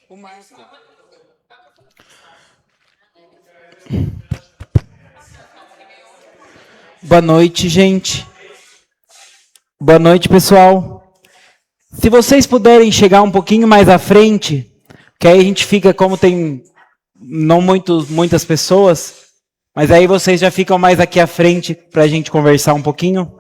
O Marco. Boa noite, gente. Boa noite, pessoal. Se vocês puderem chegar um pouquinho mais à frente, que aí a gente fica, como tem não muitas pessoas, mas aí vocês já ficam mais aqui à frente para a gente conversar um pouquinho.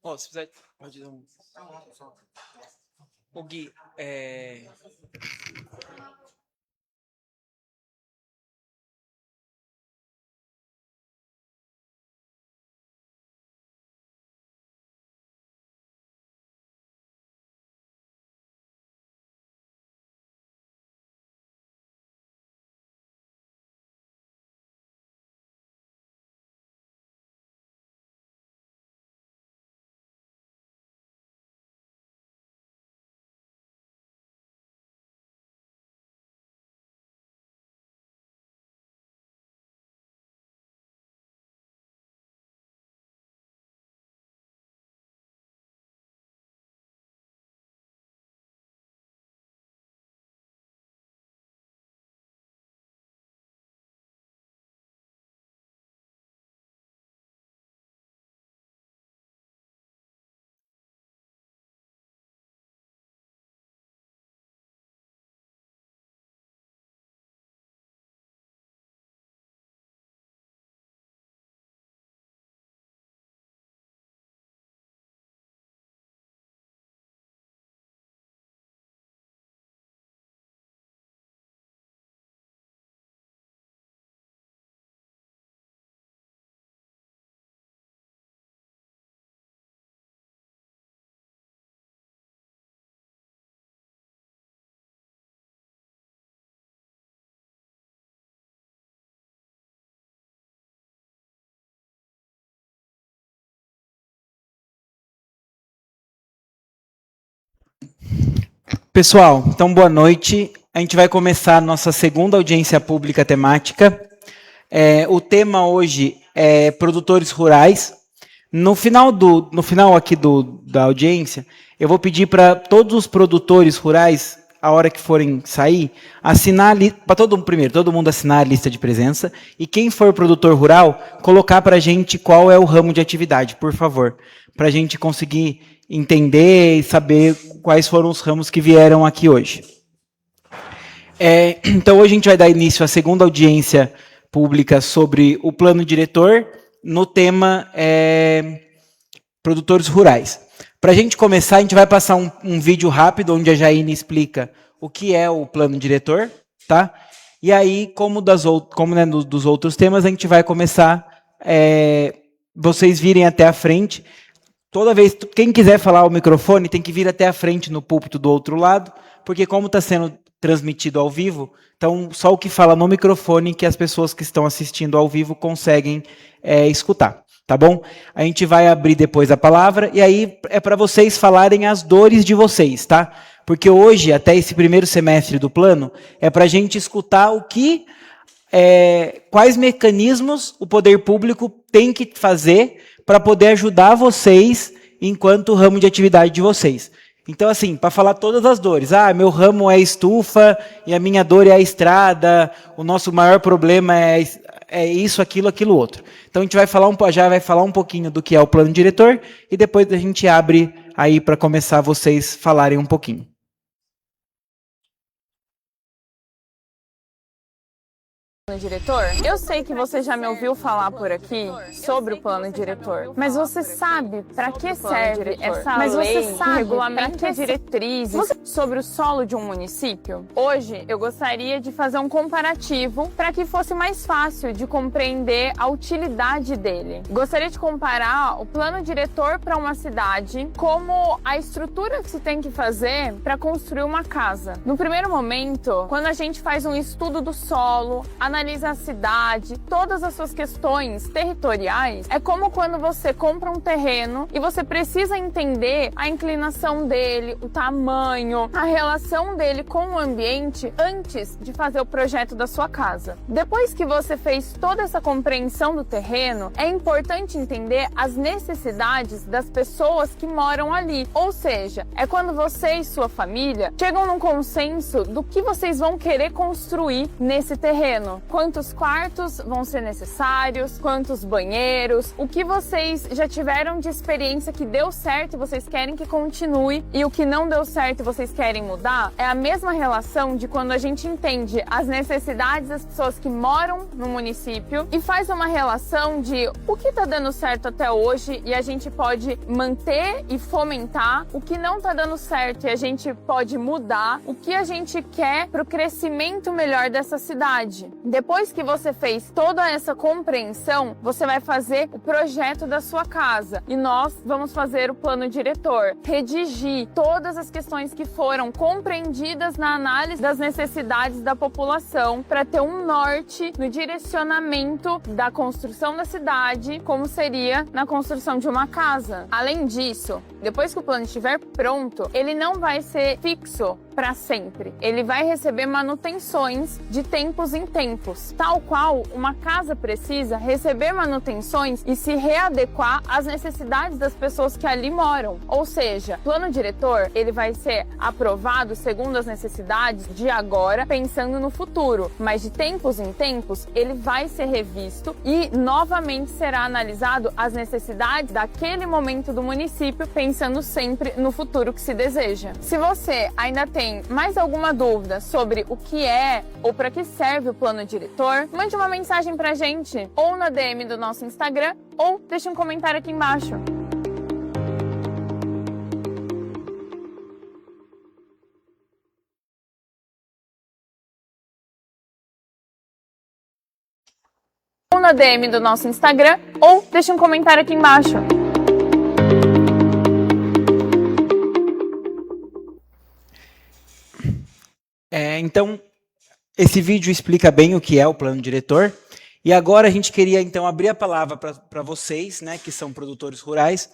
Oh, se precisar, pode dar um. O Gui, pessoal, então boa noite. A gente vai começar a nossa segunda audiência pública temática. O tema hoje é produtores rurais. No final aqui da audiência, eu vou pedir para todos os produtores rurais, a hora que forem sair, assinar para todo mundo assinar a lista de presença, e quem for produtor rural, colocar para a gente qual é o ramo de atividade, por favor, para a gente conseguir entender e saber quais foram os ramos que vieram aqui hoje. Então, hoje a gente vai dar início à segunda audiência pública sobre o plano diretor, no tema produtores rurais. Para a gente começar, a gente vai passar um vídeo rápido, onde a Jaine explica o que é o plano diretor, tá? E aí, como dos outros temas, a gente vai começar, vocês virem até a frente. Toda vez, quem quiser falar ao microfone, tem que vir até a frente no púlpito do outro lado, porque como está sendo transmitido ao vivo, então só o que fala no microfone que as pessoas que estão assistindo ao vivo conseguem escutar, tá bom? A gente vai abrir depois a palavra, e aí é para vocês falarem as dores de vocês, tá? Porque hoje, até esse primeiro semestre do plano, é para a gente escutar o que, quais mecanismos o poder público tem que fazer para poder ajudar vocês enquanto ramo de atividade de vocês. Então, assim, para falar todas as dores. Meu ramo é estufa e a minha dor é a estrada, o nosso maior problema é isso, aquilo outro. Então, a gente já vai falar um pouquinho do que é o plano diretor e depois a gente abre aí para começar vocês falarem um pouquinho. Diretor, eu sei que você já me ouviu falar por aqui sobre o plano diretor, mas você sabe para que serve essa lei que regulamenta diretrizes sobre o solo de um município? Hoje eu gostaria de fazer um comparativo para que fosse mais fácil de compreender a utilidade dele. Gostaria de comparar o plano diretor para uma cidade como a estrutura que se tem que fazer para construir uma casa. No primeiro momento, quando a gente faz um estudo do solo, analisa a cidade, todas as suas questões territoriais, é como quando você compra um terreno e você precisa entender a inclinação dele, o tamanho, a relação dele com o ambiente antes de fazer o projeto da sua casa. Depois que você fez toda essa compreensão do terreno, é importante entender as necessidades das pessoas que moram ali. Ou seja, é quando você e sua família chegam num consenso do que vocês vão querer construir nesse terreno. Quantos quartos vão ser necessários, quantos banheiros, o que vocês já tiveram de experiência que deu certo e vocês querem que continue e o que não deu certo e vocês querem mudar. É a mesma relação de quando a gente entende as necessidades das pessoas que moram no município e faz uma relação de o que está dando certo até hoje e a gente pode manter e fomentar, o que não está dando certo e a gente pode mudar, o que a gente quer para o crescimento melhor dessa cidade. Depois que você fez toda essa compreensão, você vai fazer o projeto da sua casa e nós vamos fazer o plano diretor, redigir todas as questões que foram compreendidas na análise das necessidades da população para ter um norte no direcionamento da construção da cidade, como seria na construção de uma casa. Além disso, depois que o plano estiver pronto, ele não vai ser fixo para sempre. Ele vai receber manutenções de tempos em tempos, tal qual uma casa precisa receber manutenções e se readequar às necessidades das pessoas que ali moram. Ou seja, o plano diretor, ele vai ser aprovado segundo as necessidades de agora, pensando no futuro, mas de tempos em tempos ele vai ser revisto e novamente será analisado as necessidades daquele momento do município, pensando sempre no futuro que se deseja. Se você ainda tem mais alguma dúvida sobre o que é ou para que serve o plano diretor, mande uma mensagem pra gente, ou na DM do nosso Instagram, ou deixe um comentário aqui embaixo. Ou na DM do nosso Instagram, ou deixe um comentário aqui embaixo. Então, esse vídeo explica bem o que é o plano diretor. E agora a gente queria, então, abrir a palavra para vocês, né, que são produtores rurais,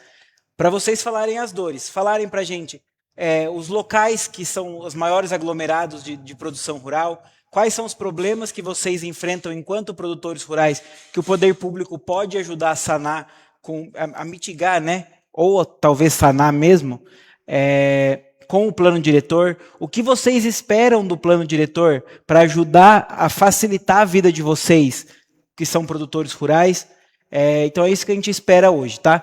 para vocês falarem as dores, falarem para a gente os locais que são os maiores aglomerados de produção rural, quais são os problemas que vocês enfrentam enquanto produtores rurais, que o poder público pode ajudar a sanar, a mitigar, né, ou talvez sanar mesmo, com o plano diretor, o que vocês esperam do plano diretor para ajudar a facilitar a vida de vocês, que são produtores rurais. Então é isso que a gente espera hoje, tá?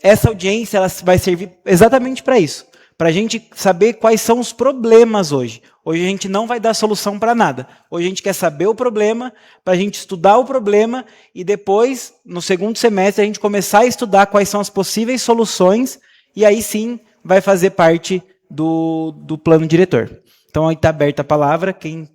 Essa audiência ela vai servir exatamente para isso, para a gente saber quais são os problemas hoje. Hoje a gente não vai dar solução para nada. Hoje a gente quer saber o problema, para a gente estudar o problema e depois, no segundo semestre, a gente começar a estudar quais são as possíveis soluções e aí sim vai fazer parte do plano diretor. Então, aí está aberta a palavra. Quem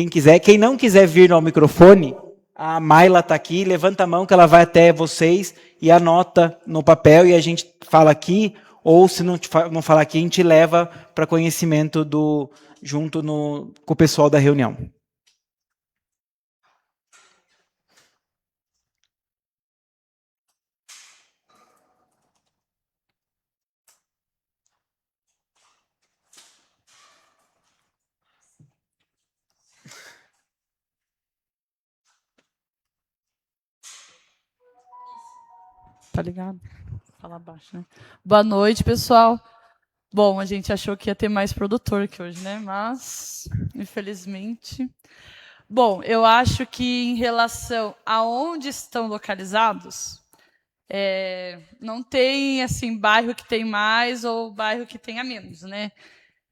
quiser, quem não quiser vir ao microfone, a Mayla está aqui, levanta a mão que ela vai até vocês e anota no papel e a gente fala aqui, ou se não falar aqui, a gente leva para conhecimento junto com o pessoal da reunião. Tá ligado? Fala baixo, né? Boa noite, pessoal. Bom, a gente achou que ia ter mais produtor que hoje, né? Mas, infelizmente. Bom, eu acho que em relação a onde estão localizados, não tem assim bairro que tem mais ou bairro que tenha menos, né?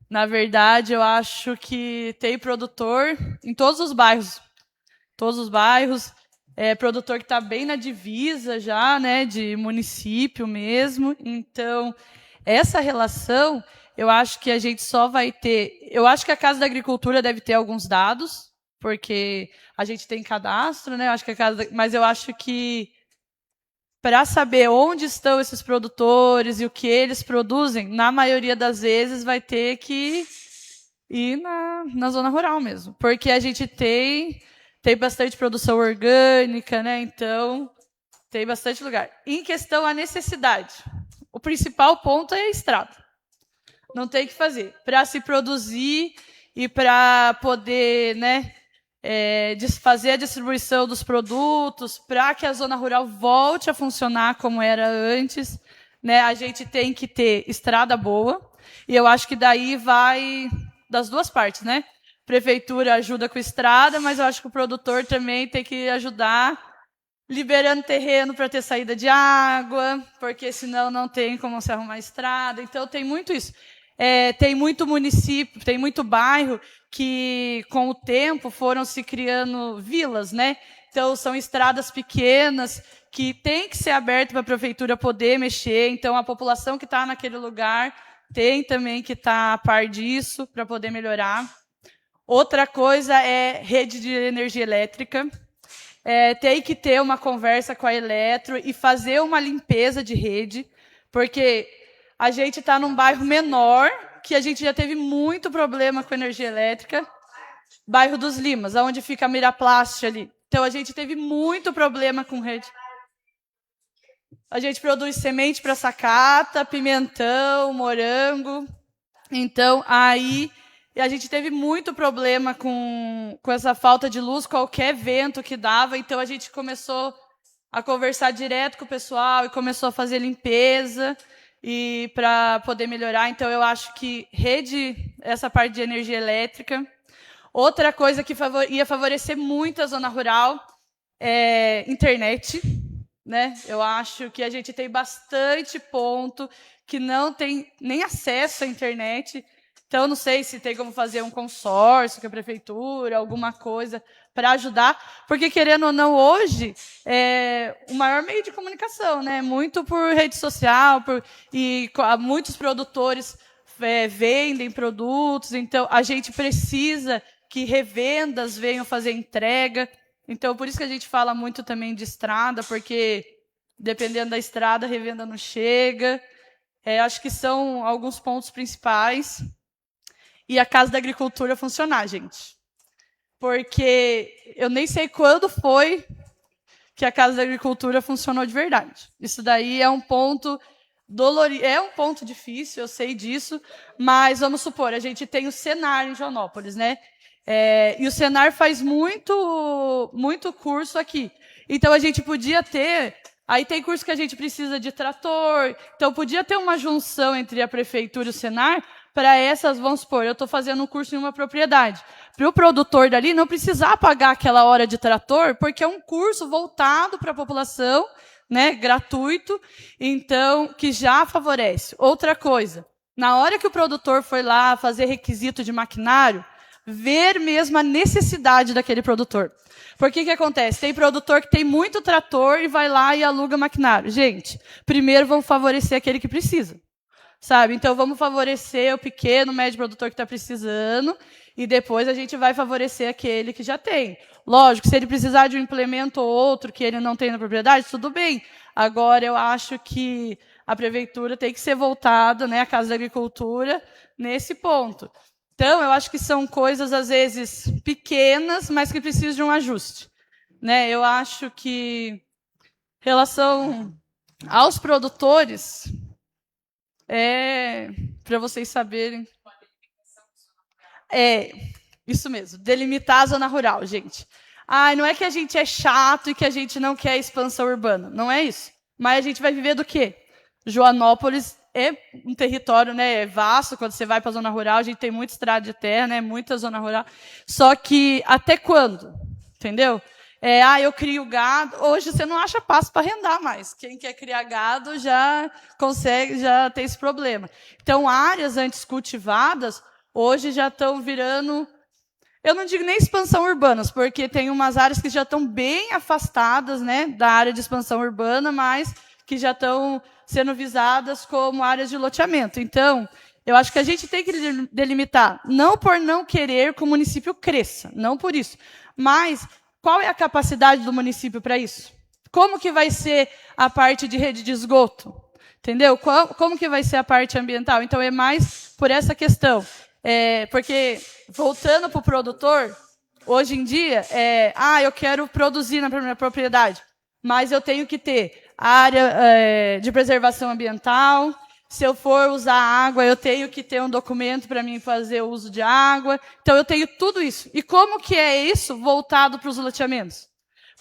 Na verdade, eu acho que tem produtor em todos os bairros. todos os bairros, produtor que está bem na divisa já, né, de município mesmo. Então, essa relação, eu acho que a gente só vai ter... Eu acho que a Casa da Agricultura deve ter alguns dados, porque a gente tem cadastro, né? Mas eu acho que para saber onde estão esses produtores e o que eles produzem, na maioria das vezes vai ter que ir na zona rural mesmo. Porque a gente tem bastante produção orgânica, né? Então, tem bastante lugar. Em questão à necessidade, o principal ponto é a estrada. Não tem o que fazer. Para se produzir e para poder, né, fazer a distribuição dos produtos, para que a zona rural volte a funcionar como era antes, né, a gente tem que ter estrada boa. E eu acho que daí vai das duas partes, né? Prefeitura ajuda com estrada, mas eu acho que o produtor também tem que ajudar liberando terreno para ter saída de água, porque senão não tem como se arrumar estrada. Então, tem muito isso. Tem muito município, tem muito bairro que, com o tempo, foram se criando vilas, né? Então, são estradas pequenas que tem que ser abertas para a prefeitura poder mexer. Então, a população que está naquele lugar tem também que estar a par disso para poder melhorar. Outra coisa é rede de energia elétrica. Tem que ter uma conversa com a Eletro e fazer uma limpeza de rede, porque a gente está num bairro menor, que a gente já teve muito problema com energia elétrica, bairro dos Limas, onde fica a Miraplast ali. Então, a gente teve muito problema com rede. A gente produz semente para sacata, pimentão, morango. Então, aí... E a gente teve muito problema com essa falta de luz, qualquer vento que dava. Então, a gente começou a conversar direto com o pessoal e começou a fazer limpeza e para poder melhorar. Então, eu acho que essa parte de energia elétrica. Outra coisa que ia favorecer muito a zona rural é internet, né? Eu acho que a gente tem bastante ponto que não tem nem acesso à internet. Então, não sei se tem como fazer um consórcio com a prefeitura, alguma coisa para ajudar, porque, querendo ou não, hoje é o maior meio de comunicação, né? Muito por rede social, e muitos produtores vendem produtos, então a gente precisa que revendas venham fazer entrega. Então, por isso que a gente fala muito também de estrada, porque, dependendo da estrada, a revenda não chega. Acho que são alguns pontos principais. E a Casa da Agricultura funcionar, gente. Porque eu nem sei quando foi que a Casa da Agricultura funcionou de verdade. Isso daí é um ponto dolorido, é um ponto difícil, eu sei disso, mas vamos supor, a gente tem o Senar em Joanópolis, né? E o Senar faz muito curso aqui. Então, a gente podia ter... Aí tem curso que a gente precisa de trator, então podia ter uma junção entre a prefeitura e o Senar para essas, vamos supor, eu estou fazendo um curso em uma propriedade. Para o produtor dali não precisar pagar aquela hora de trator, porque é um curso voltado para a população, né, gratuito, então, que já favorece. Outra coisa, na hora que o produtor foi lá fazer requisito de maquinário, ver mesmo a necessidade daquele produtor. Porque o que acontece? Tem produtor que tem muito trator e vai lá e aluga maquinário. Gente, primeiro vamos favorecer aquele que precisa. Sabe? Então, vamos favorecer o pequeno, médio produtor que está precisando e depois a gente vai favorecer aquele que já tem. Lógico, se ele precisar de um implemento ou outro que ele não tem na propriedade, tudo bem. Agora, eu acho que a prefeitura tem que ser voltada, né, a Casa da Agricultura, nesse ponto. Então, eu acho que são coisas, às vezes, pequenas, mas que precisam de um ajuste. Né? Eu acho que, em relação aos produtores... para vocês saberem. Isso mesmo, delimitar a zona rural, gente. Não é que a gente é chato e que a gente não quer expansão urbana, não é isso. Mas a gente vai viver do quê? Joanópolis é um território, né, vasto, quando você vai para a zona rural, a gente tem muita estrada de terra, né, muita zona rural. Só que até quando? Entendeu? Eu crio gado. Hoje você não acha pasto para arrendar mais. Quem quer criar gado já consegue, já tem esse problema. Então, áreas antes cultivadas, hoje já estão virando Eu não digo nem expansão urbanas, porque tem umas áreas que já estão bem afastadas, né, da área de expansão urbana, mas que já estão sendo visadas como áreas de loteamento. Então, eu acho que a gente tem que delimitar, não por não querer que o município cresça, não por isso, mas qual é a capacidade do município para isso? Como que vai ser a parte de rede de esgoto? Entendeu? Como que vai ser a parte ambiental? Então, é mais por essa questão. Porque, voltando para o produtor, hoje em dia, eu quero produzir na minha propriedade, mas eu tenho que ter área de preservação ambiental. Se eu for usar água, eu tenho que ter um documento para mim fazer o uso de água. Então, eu tenho tudo isso. E como que é isso voltado para os loteamentos?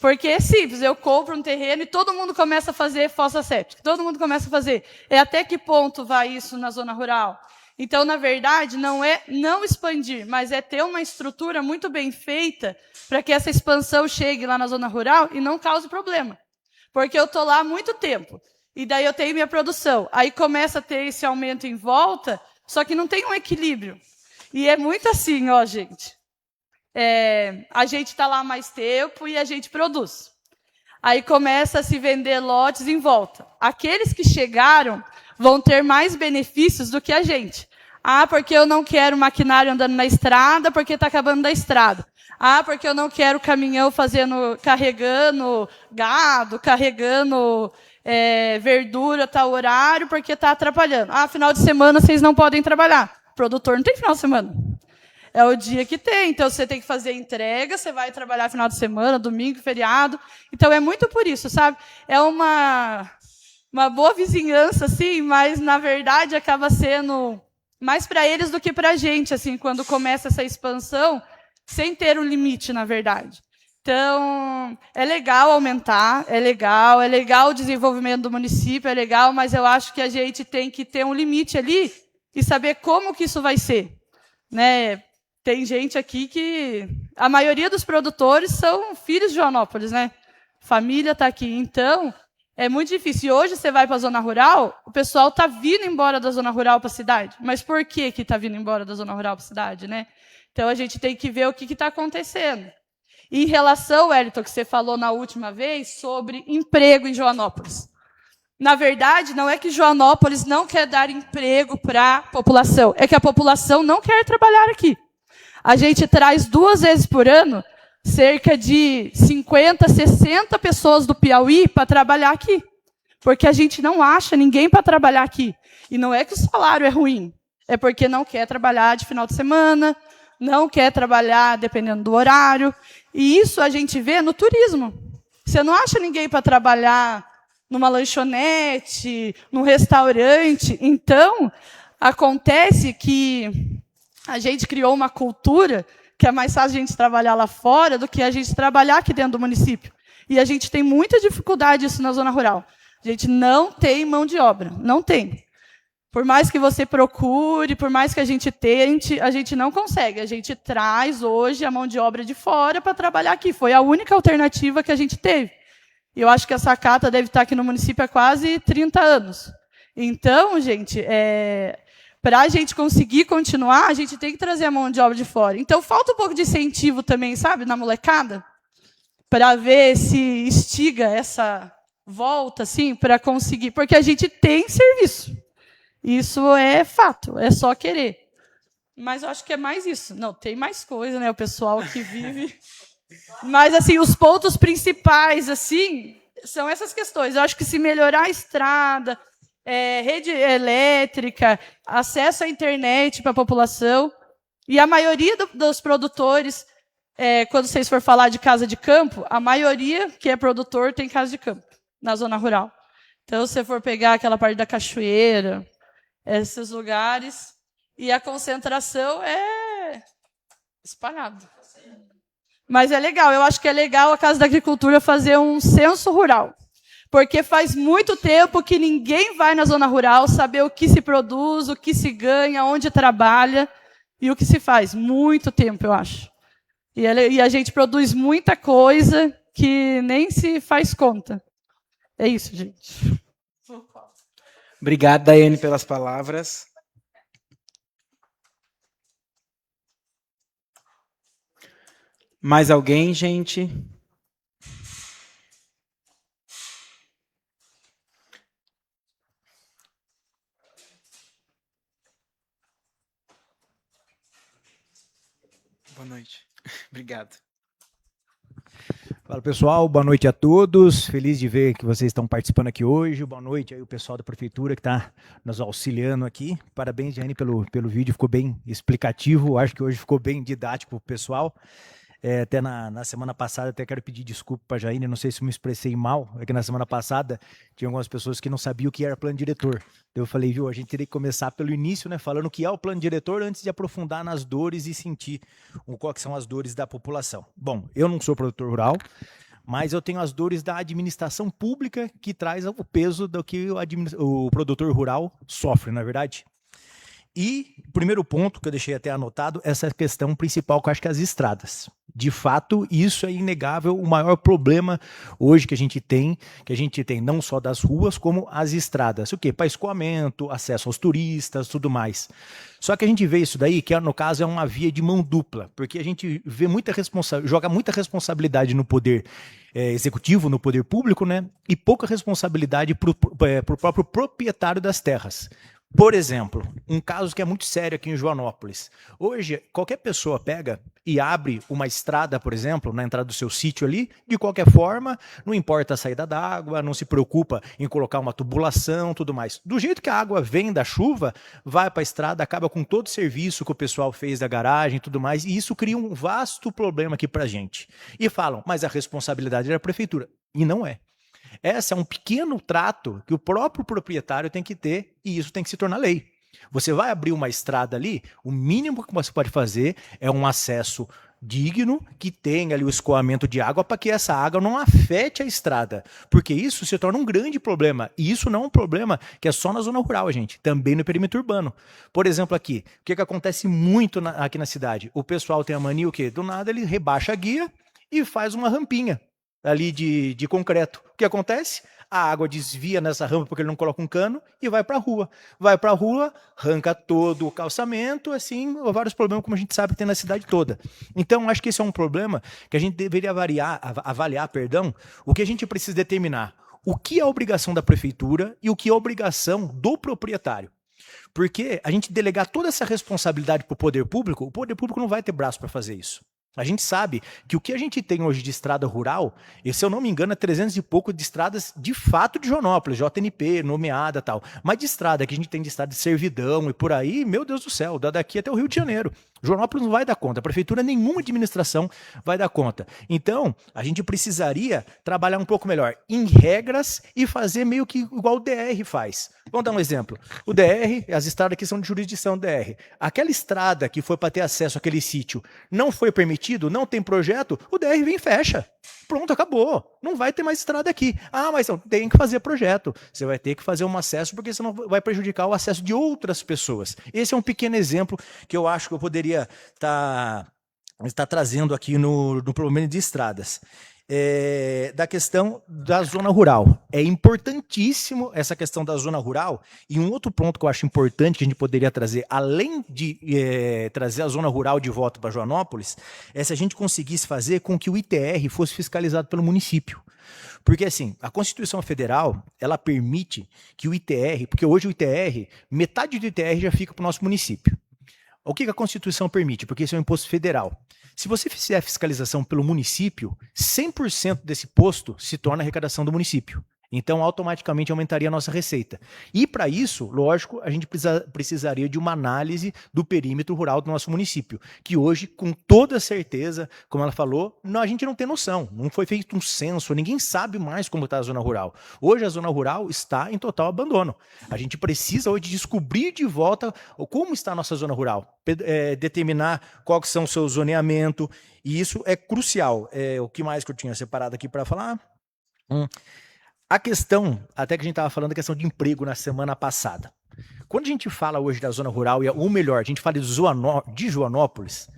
Porque é simples, eu compro um terreno e todo mundo começa a fazer fossa séptica. Todo mundo começa a fazer. Até que ponto vai isso na zona rural? Então, na verdade, não é não expandir, mas é ter uma estrutura muito bem feita para que essa expansão chegue lá na zona rural e não cause problema. Porque eu estou lá há muito tempo. E daí eu tenho minha produção. Aí começa a ter esse aumento em volta, só que não tem um equilíbrio. E é muito assim, ó, gente. A gente está lá há mais tempo e a gente produz. Aí começa a se vender lotes em volta. Aqueles que chegaram vão ter mais benefícios do que a gente. Porque eu não quero maquinário andando na estrada, porque está acabando da estrada. Porque eu não quero caminhão carregando gado, carregando verdura, tal horário, porque está atrapalhando. Final de semana vocês não podem trabalhar. O produtor não tem final de semana. É o dia que tem. Então, você tem que fazer entrega, você vai trabalhar final de semana, domingo, feriado. Então, é muito por isso, sabe? É uma boa vizinhança, assim, mas, na verdade, acaba sendo mais para eles do que para a gente, assim, quando começa essa expansão, sem ter um limite, na verdade. Então, é legal aumentar, é legal o desenvolvimento do município, é legal, mas eu acho que a gente tem que ter um limite ali e saber como que isso vai ser, né? Tem gente aqui que... A maioria dos produtores são filhos de Joanópolis, né? Família está aqui. Então, é muito difícil. E hoje você vai para a zona rural, o pessoal está vindo embora da zona rural para a cidade. Mas por que está vindo embora da zona rural para a cidade, né? Então, a gente tem que ver o que está acontecendo. E em relação, Wellington, que você falou na última vez, sobre emprego em Joanópolis. Na verdade, não é que Joanópolis não quer dar emprego para a população. É que a população não quer trabalhar aqui. A gente traz 2 vezes por ano cerca de 50, 60 pessoas do Piauí para trabalhar aqui. Porque a gente não acha ninguém para trabalhar aqui. E não é que o salário é ruim. É porque não quer trabalhar de final de semana, não quer trabalhar dependendo do horário. E isso a gente vê no turismo. Você não acha ninguém para trabalhar numa lanchonete, num restaurante. Então, acontece que a gente criou uma cultura que é mais fácil a gente trabalhar lá fora do que a gente trabalhar aqui dentro do município. E a gente tem muita dificuldade isso na zona rural. A gente não tem mão de obra, não tem. Por mais que você procure, por mais que a gente tente, a gente não consegue. A gente traz hoje a mão de obra de fora para trabalhar aqui. Foi a única alternativa que a gente teve. E eu acho que a Sacata deve estar aqui no município há quase 30 anos. Então, gente, para a gente conseguir continuar, a gente tem que trazer a mão de obra de fora. Então, falta um pouco de incentivo também, sabe, na molecada, para ver se instiga essa volta, assim, para conseguir. Porque a gente tem serviço. Isso é fato, é só querer. Mas eu acho que é mais isso. Não, tem mais coisa, né? O pessoal que vive. Mas, assim, os pontos principais, assim, são essas questões. Eu acho que se melhorar a estrada, rede elétrica, acesso à internet para a população, e a maioria dos produtores, quando vocês for falar de casa de campo, a maioria que é produtor tem casa de campo, na zona rural. Então, se você for pegar aquela parte da cachoeira, esses lugares, e a concentração é espalhada. Mas é legal, eu acho que é legal a Casa da Agricultura fazer um censo rural. Porque faz muito tempo que ninguém vai na zona rural saber o que se produz, o que se ganha, onde trabalha e o que se faz. Muito tempo, eu acho. E a gente produz muita coisa que nem se faz conta. É isso, gente. Obrigado, Daiane, pelas palavras. Mais alguém, gente? Boa noite. Obrigado. Fala pessoal, boa noite a todos, feliz de ver que vocês estão participando aqui hoje, boa noite aí o pessoal da prefeitura que está nos auxiliando aqui, parabéns Jane pelo vídeo, ficou bem explicativo, acho que hoje ficou bem didático para o pessoal. Até na semana passada, até quero pedir desculpa para a Jaine, não sei se me expressei mal, é que na semana passada tinha algumas pessoas que não sabiam o que era plano diretor. Eu falei, viu, a gente teria que começar pelo início, né, falando o que é o plano diretor antes de aprofundar nas dores e sentir quais são as dores da população. Bom, eu não sou produtor rural, mas eu tenho as dores da administração pública que traz o peso do que o produtor rural sofre, na verdade. E o primeiro ponto que eu deixei até anotado, essa questão principal que eu acho que é as estradas. De fato, isso é inegável, o maior problema hoje que a gente tem não só das ruas, como as estradas. O quê? Para escoamento, acesso aos turistas, tudo mais. Só que a gente vê isso daí, que no caso é uma via de mão dupla, porque a gente vê joga muita responsabilidade no poder executivo, no poder público, né? E pouca responsabilidade para o próprio proprietário das terras. Por exemplo, um caso que é muito sério aqui em Joanópolis. Hoje, qualquer pessoa pega e abre uma estrada, por exemplo, na entrada do seu sítio ali, de qualquer forma, não importa a saída da água, não se preocupa em colocar uma tubulação, tudo mais. Do jeito que a água vem da chuva, vai para a estrada, acaba com todo o serviço que o pessoal fez da garagem e tudo mais, e isso cria um vasto problema aqui para a gente. E falam, mas a responsabilidade é da prefeitura. E não é. Esse é um pequeno trato que o próprio proprietário tem que ter e isso tem que se tornar lei. Você vai abrir uma estrada ali, o mínimo que você pode fazer é um acesso digno, que tenha ali o escoamento de água para que essa água não afete a estrada, porque isso se torna um grande problema, e isso não é um problema que é só na zona rural, gente, também no perímetro urbano. Por exemplo aqui, o que acontece muito aqui na cidade? O pessoal tem a mania, o quê? Do nada ele rebaixa a guia e faz uma rampinha ali de concreto. O que acontece? A água desvia nessa rampa porque ele não coloca um cano e vai para a rua. Vai para a rua, arranca todo o calçamento, assim, vários problemas como a gente sabe que tem na cidade toda. Então, acho que esse é um problema que a gente deveria avaliar, o que a gente precisa determinar. O que é a obrigação da prefeitura e o que é a obrigação do proprietário. Porque a gente delegar toda essa responsabilidade para o poder público não vai ter braço para fazer isso. A gente sabe que o que a gente tem hoje de estrada rural, e se eu não me engano é 300 e pouco de estradas de fato de Joanópolis, JNP, nomeada e tal. Mas de estrada que a gente tem de estrada de servidão e por aí, meu Deus do céu, daqui até o Rio de Janeiro. Joanópolis não vai dar conta, a prefeitura, nenhuma administração vai dar conta. Então, a gente precisaria trabalhar um pouco melhor em regras e fazer meio que igual o DR faz. Vamos dar um exemplo. O DR, as estradas que são de jurisdição do DR. Aquela estrada que foi para ter acesso àquele sítio não foi permitido, não tem projeto, o DR vem e fecha. Pronto, acabou. Não vai ter mais estrada aqui. Ah, mas não, tem que fazer projeto. Você vai ter que fazer um acesso, porque senão vai prejudicar o acesso de outras pessoas. Esse é um pequeno exemplo que eu acho que eu poderia estar trazendo aqui no problema de estradas. Da questão da zona rural. É importantíssimo essa questão da zona rural. E um outro ponto que eu acho importante que a gente poderia trazer, além de trazer a zona rural de volta para Joanópolis, é se a gente conseguisse fazer com que o ITR fosse fiscalizado pelo município. Porque, assim, a Constituição Federal, ela permite que o ITR, porque hoje o ITR, metade do ITR já fica para o nosso município. O que a Constituição permite? Porque isso é um imposto federal. Se você fizer a fiscalização pelo município, 100% desse imposto se torna arrecadação do município. Então, automaticamente aumentaria a nossa receita. E, para isso, lógico, a gente precisaria de uma análise do perímetro rural do nosso município, que hoje, com toda certeza, como ela falou, a gente não tem noção. Não foi feito um censo, ninguém sabe mais como está a zona rural. Hoje, a zona rural está em total abandono. A gente precisa hoje descobrir de volta como está a nossa zona rural, determinar qual que são o seu zoneamento, e isso é crucial. O que mais que eu tinha separado aqui para falar? A questão, até que a gente estava falando da questão de emprego na semana passada. Quando a gente fala hoje da zona rural, ou melhor, a gente fala de Joanópolis,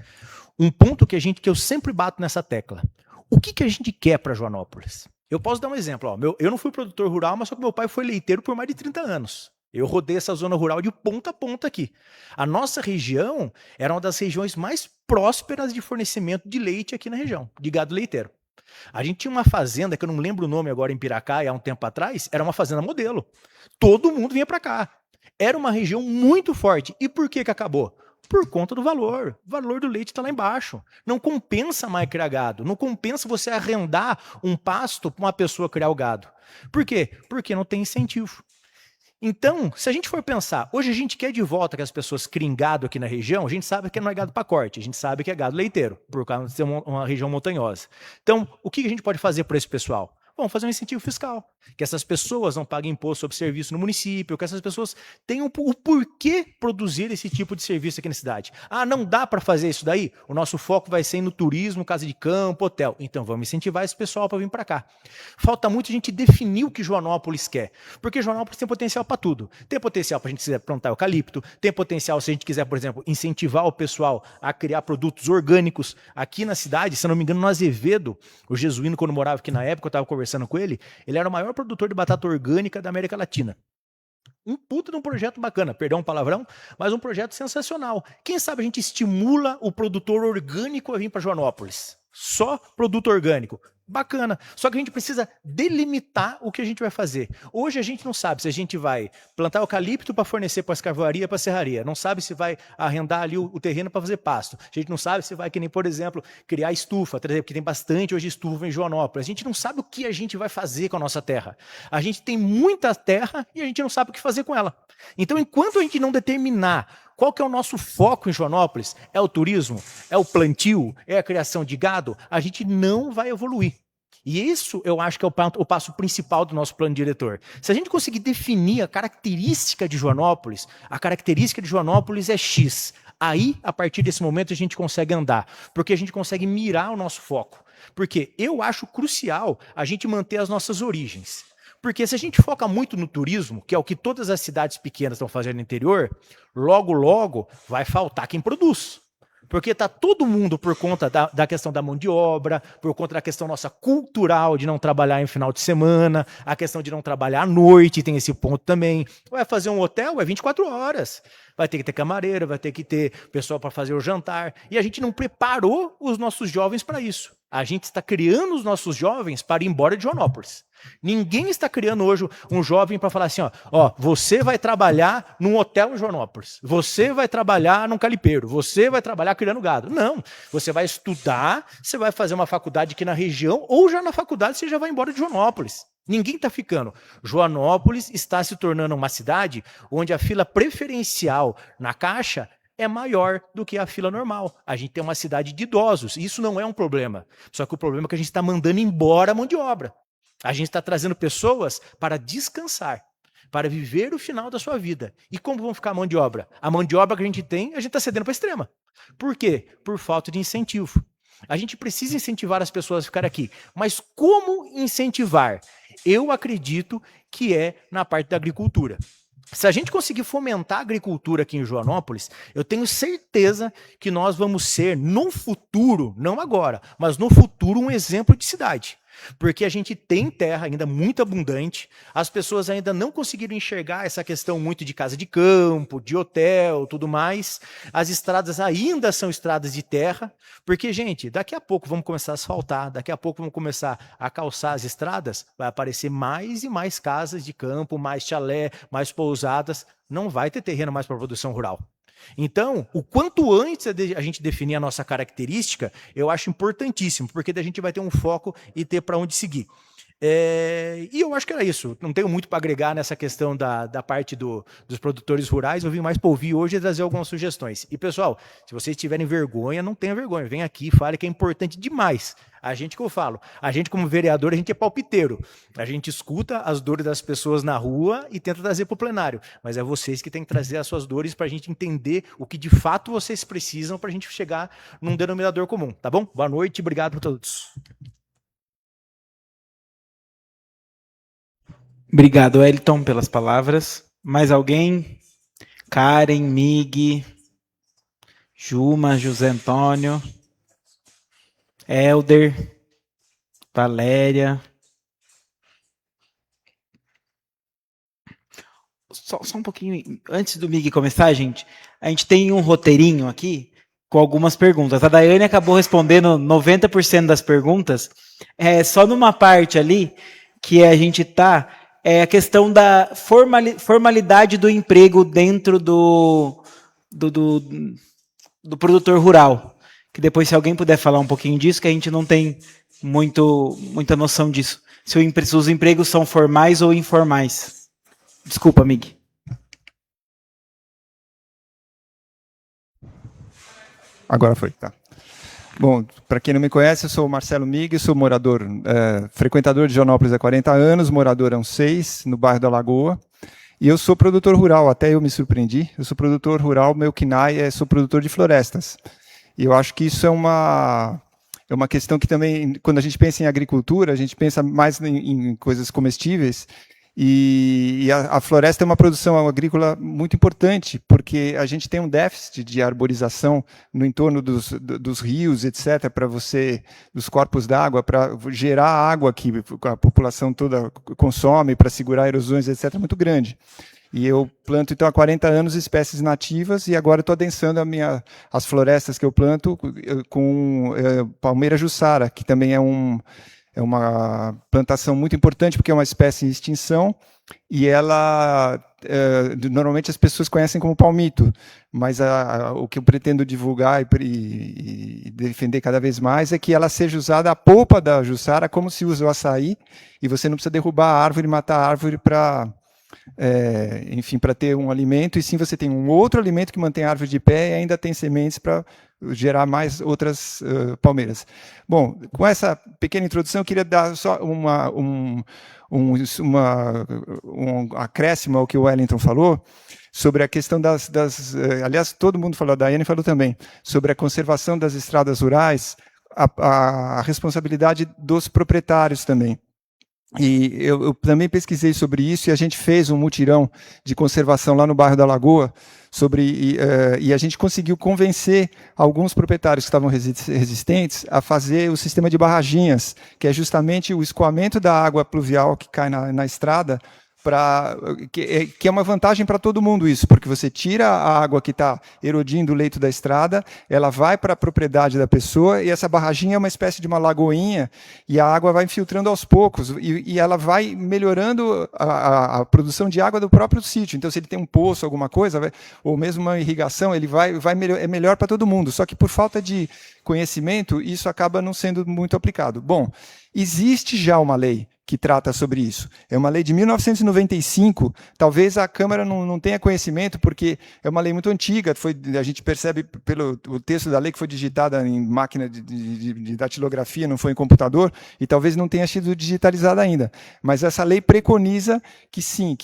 um ponto que eu sempre bato nessa tecla. O que a gente quer para Joanópolis? Eu posso dar um exemplo. Eu não fui produtor rural, mas só que meu pai foi leiteiro por mais de 30 anos. Eu rodei essa zona rural de ponta a ponta aqui. A nossa região era uma das regiões mais prósperas de fornecimento de leite aqui na região, de gado leiteiro. A gente tinha uma fazenda, que eu não lembro o nome agora, em Piracaia, há um tempo atrás, era uma fazenda modelo. Todo mundo vinha para cá. Era uma região muito forte. E por que acabou? Por conta do valor. O valor do leite está lá embaixo. Não compensa mais criar gado. Não compensa você arrendar um pasto para uma pessoa criar o gado. Por quê? Porque não tem incentivo. Então, se a gente for pensar, hoje a gente quer de volta que as pessoas criem gado aqui na região, a gente sabe que não é gado para corte, a gente sabe que é gado leiteiro, por causa de ser uma região montanhosa. Então, o que a gente pode fazer para esse pessoal? Vamos fazer um incentivo fiscal, que essas pessoas não paguem imposto sobre serviço no município, que essas pessoas tenham o porquê produzir esse tipo de serviço aqui na cidade. Ah, não dá para fazer isso daí? O nosso foco vai ser no turismo, casa de campo, hotel. Então vamos incentivar esse pessoal para vir para cá. Falta muito a gente definir o que Joanópolis quer, porque Joanópolis tem potencial para tudo. Tem potencial para a gente quiser plantar eucalipto, tem potencial se a gente quiser, por exemplo, incentivar o pessoal a criar produtos orgânicos aqui na cidade. Se eu não me engano, no Azevedo, o jesuíno, quando morava aqui na época, eu estava conversando com ele era o maior produtor de batata orgânica da América Latina. Um puta de um projeto bacana, perdão o palavrão, mas um projeto sensacional. Quem sabe a gente estimula o produtor orgânico a vir para Joanópolis? Só produto orgânico. Bacana. Só que a gente precisa delimitar o que a gente vai fazer. Hoje a gente não sabe se a gente vai plantar eucalipto para fornecer para a escavoaria, para a serraria. Não sabe se vai arrendar ali o terreno para fazer pasto. A gente não sabe se vai, que nem, por exemplo, criar estufa, porque tem bastante hoje estufa em Joanópolis. A gente não sabe o que a gente vai fazer com a nossa terra. A gente tem muita terra e a gente não sabe o que fazer com ela. Então, enquanto a gente não determinar qual que é o nosso foco em Joanópolis, é o turismo, é o plantio, é a criação de gado, a gente não vai evoluir. E isso eu acho que é o passo principal do nosso plano diretor. Se a gente conseguir definir a característica de Joanópolis, a característica de Joanópolis é X. Aí, a partir desse momento, a gente consegue andar, porque a gente consegue mirar o nosso foco. Porque eu acho crucial a gente manter as nossas origens. Porque se a gente foca muito no turismo, que é o que todas as cidades pequenas estão fazendo no interior, logo, logo vai faltar quem produz. Porque está todo mundo por conta da questão da mão de obra, por conta da questão nossa cultural de não trabalhar em final de semana, a questão de não trabalhar à noite, tem esse ponto também. Vai fazer um hotel, é 24 horas. Vai ter que ter camareiro, vai ter que ter pessoal para fazer o jantar. E a gente não preparou os nossos jovens para isso. A gente está criando os nossos jovens para ir embora de Joanópolis. Ninguém está criando hoje um jovem para falar assim, ó, você vai trabalhar num hotel em Joanópolis, você vai trabalhar num calipeiro, você vai trabalhar criando gado. Não, você vai estudar, você vai fazer uma faculdade aqui na região, ou já na faculdade você já vai embora de Joanópolis. Ninguém está ficando. Joanópolis está se tornando uma cidade onde a fila preferencial na Caixa é maior do que a fila normal. A gente tem uma cidade de idosos, e isso não é um problema. Só que o problema é que a gente está mandando embora a mão de obra. A gente está trazendo pessoas para descansar, para viver o final da sua vida. E como vão ficar a mão de obra? A mão de obra que a gente tem, a gente está cedendo para a extrema. Por quê? Por falta de incentivo. A gente precisa incentivar as pessoas a ficar aqui. Mas como incentivar? Eu acredito que é na parte da agricultura. Se a gente conseguir fomentar a agricultura aqui em Joanópolis, eu tenho certeza que nós vamos ser, no futuro, não agora, mas no futuro, um exemplo de cidade. Porque a gente tem terra ainda muito abundante, as pessoas ainda não conseguiram enxergar essa questão muito de casa de campo, de hotel, tudo mais. As estradas ainda são estradas de terra, porque, gente, daqui a pouco vamos começar a asfaltar, daqui a pouco vamos começar a calçar as estradas, vai aparecer mais e mais casas de campo, mais chalé, mais pousadas, não vai ter terreno mais para produção rural. Então, o quanto antes a gente definir a nossa característica, eu acho importantíssimo, porque daí a gente vai ter um foco e ter para onde seguir. E eu acho que era isso. Não tenho muito para agregar nessa questão da parte dos produtores rurais. Eu vim mais para ouvir hoje e trazer algumas sugestões. E, pessoal, se vocês tiverem vergonha, não tenha vergonha. Vem aqui e fale que é importante demais. A gente que eu falo, a gente como vereador, a gente é palpiteiro. A gente escuta as dores das pessoas na rua e tenta trazer para o plenário. Mas é vocês que têm que trazer as suas dores para a gente entender o que de fato vocês precisam para a gente chegar num denominador comum. Tá bom? Boa noite e obrigado por todos. Obrigado, Wellington, pelas palavras. Mais alguém? Karen, Mig, Juma, José Antônio, Helder, Valéria. só um pouquinho, antes do Mig começar, gente, a gente tem um roteirinho aqui com algumas perguntas. A Daiane acabou respondendo 90% das perguntas, só numa parte ali que a gente é a questão da formalidade do emprego dentro do produtor rural. Que depois, se alguém puder falar um pouquinho disso, que a gente não tem muita noção disso. Se os empregos são formais ou informais. Desculpa, Mig. Agora foi, tá. Bom, para quem não me conhece, eu sou o Marcelo Mig, sou frequentador de Joanópolis há 40 anos, morador há uns 6, no bairro da Lagoa. E eu sou produtor rural, até eu me surpreendi. Eu sou produtor rural, meu KNAI sou produtor de florestas. E eu acho que isso é uma questão que também, quando a gente pensa em agricultura, a gente pensa mais em coisas comestíveis. E a floresta é uma produção agrícola muito importante, porque a gente tem um déficit de arborização no entorno dos rios, etc., dos corpos d'água, para gerar água que a população toda consome, para segurar erosões, etc., muito grande. E eu planto, então, há 40 anos espécies nativas, e agora estou adensando as florestas que eu planto com palmeira jussara, que também é uma plantação muito importante, porque é uma espécie em extinção, e ela, normalmente as pessoas conhecem como palmito, mas o que eu pretendo divulgar e defender cada vez mais é que ela seja usada, a polpa da jussara, como se usa o açaí, e você não precisa derrubar a árvore, matar a árvore para ter um alimento, e sim você tem um outro alimento que mantém a árvore de pé e ainda tem sementes para gerar mais outras palmeiras. Bom, com essa pequena introdução, eu queria dar só um acréscimo ao que o Wellington falou, sobre a questão aliás, todo mundo falou, a Daiane falou também, sobre a conservação das estradas rurais, a responsabilidade dos proprietários também. E eu também pesquisei sobre isso, e a gente fez um mutirão de conservação lá no bairro da Lagoa, e a gente conseguiu convencer alguns proprietários que estavam resistentes a fazer o sistema de barraginhas, que é justamente o escoamento da água pluvial que cai na estrada, que é uma vantagem para todo mundo isso, porque você tira a água que está erodindo o leito da estrada, ela vai para a propriedade da pessoa, e essa barraginha é uma espécie de uma lagoinha, e a água vai infiltrando aos poucos, e ela vai melhorando a produção de água do próprio sítio. Então, se ele tem um poço, alguma coisa, ou mesmo uma irrigação, é melhor para todo mundo. Só que por falta de conhecimento, isso acaba não sendo muito aplicado. Bom, existe já uma lei que trata sobre isso. É uma lei de 1995, talvez a Câmara não tenha conhecimento, porque é uma lei muito antiga, a gente percebe pelo texto da lei que foi digitada em máquina de datilografia, não foi em computador, e talvez não tenha sido digitalizada ainda. Mas essa lei preconiza que sim,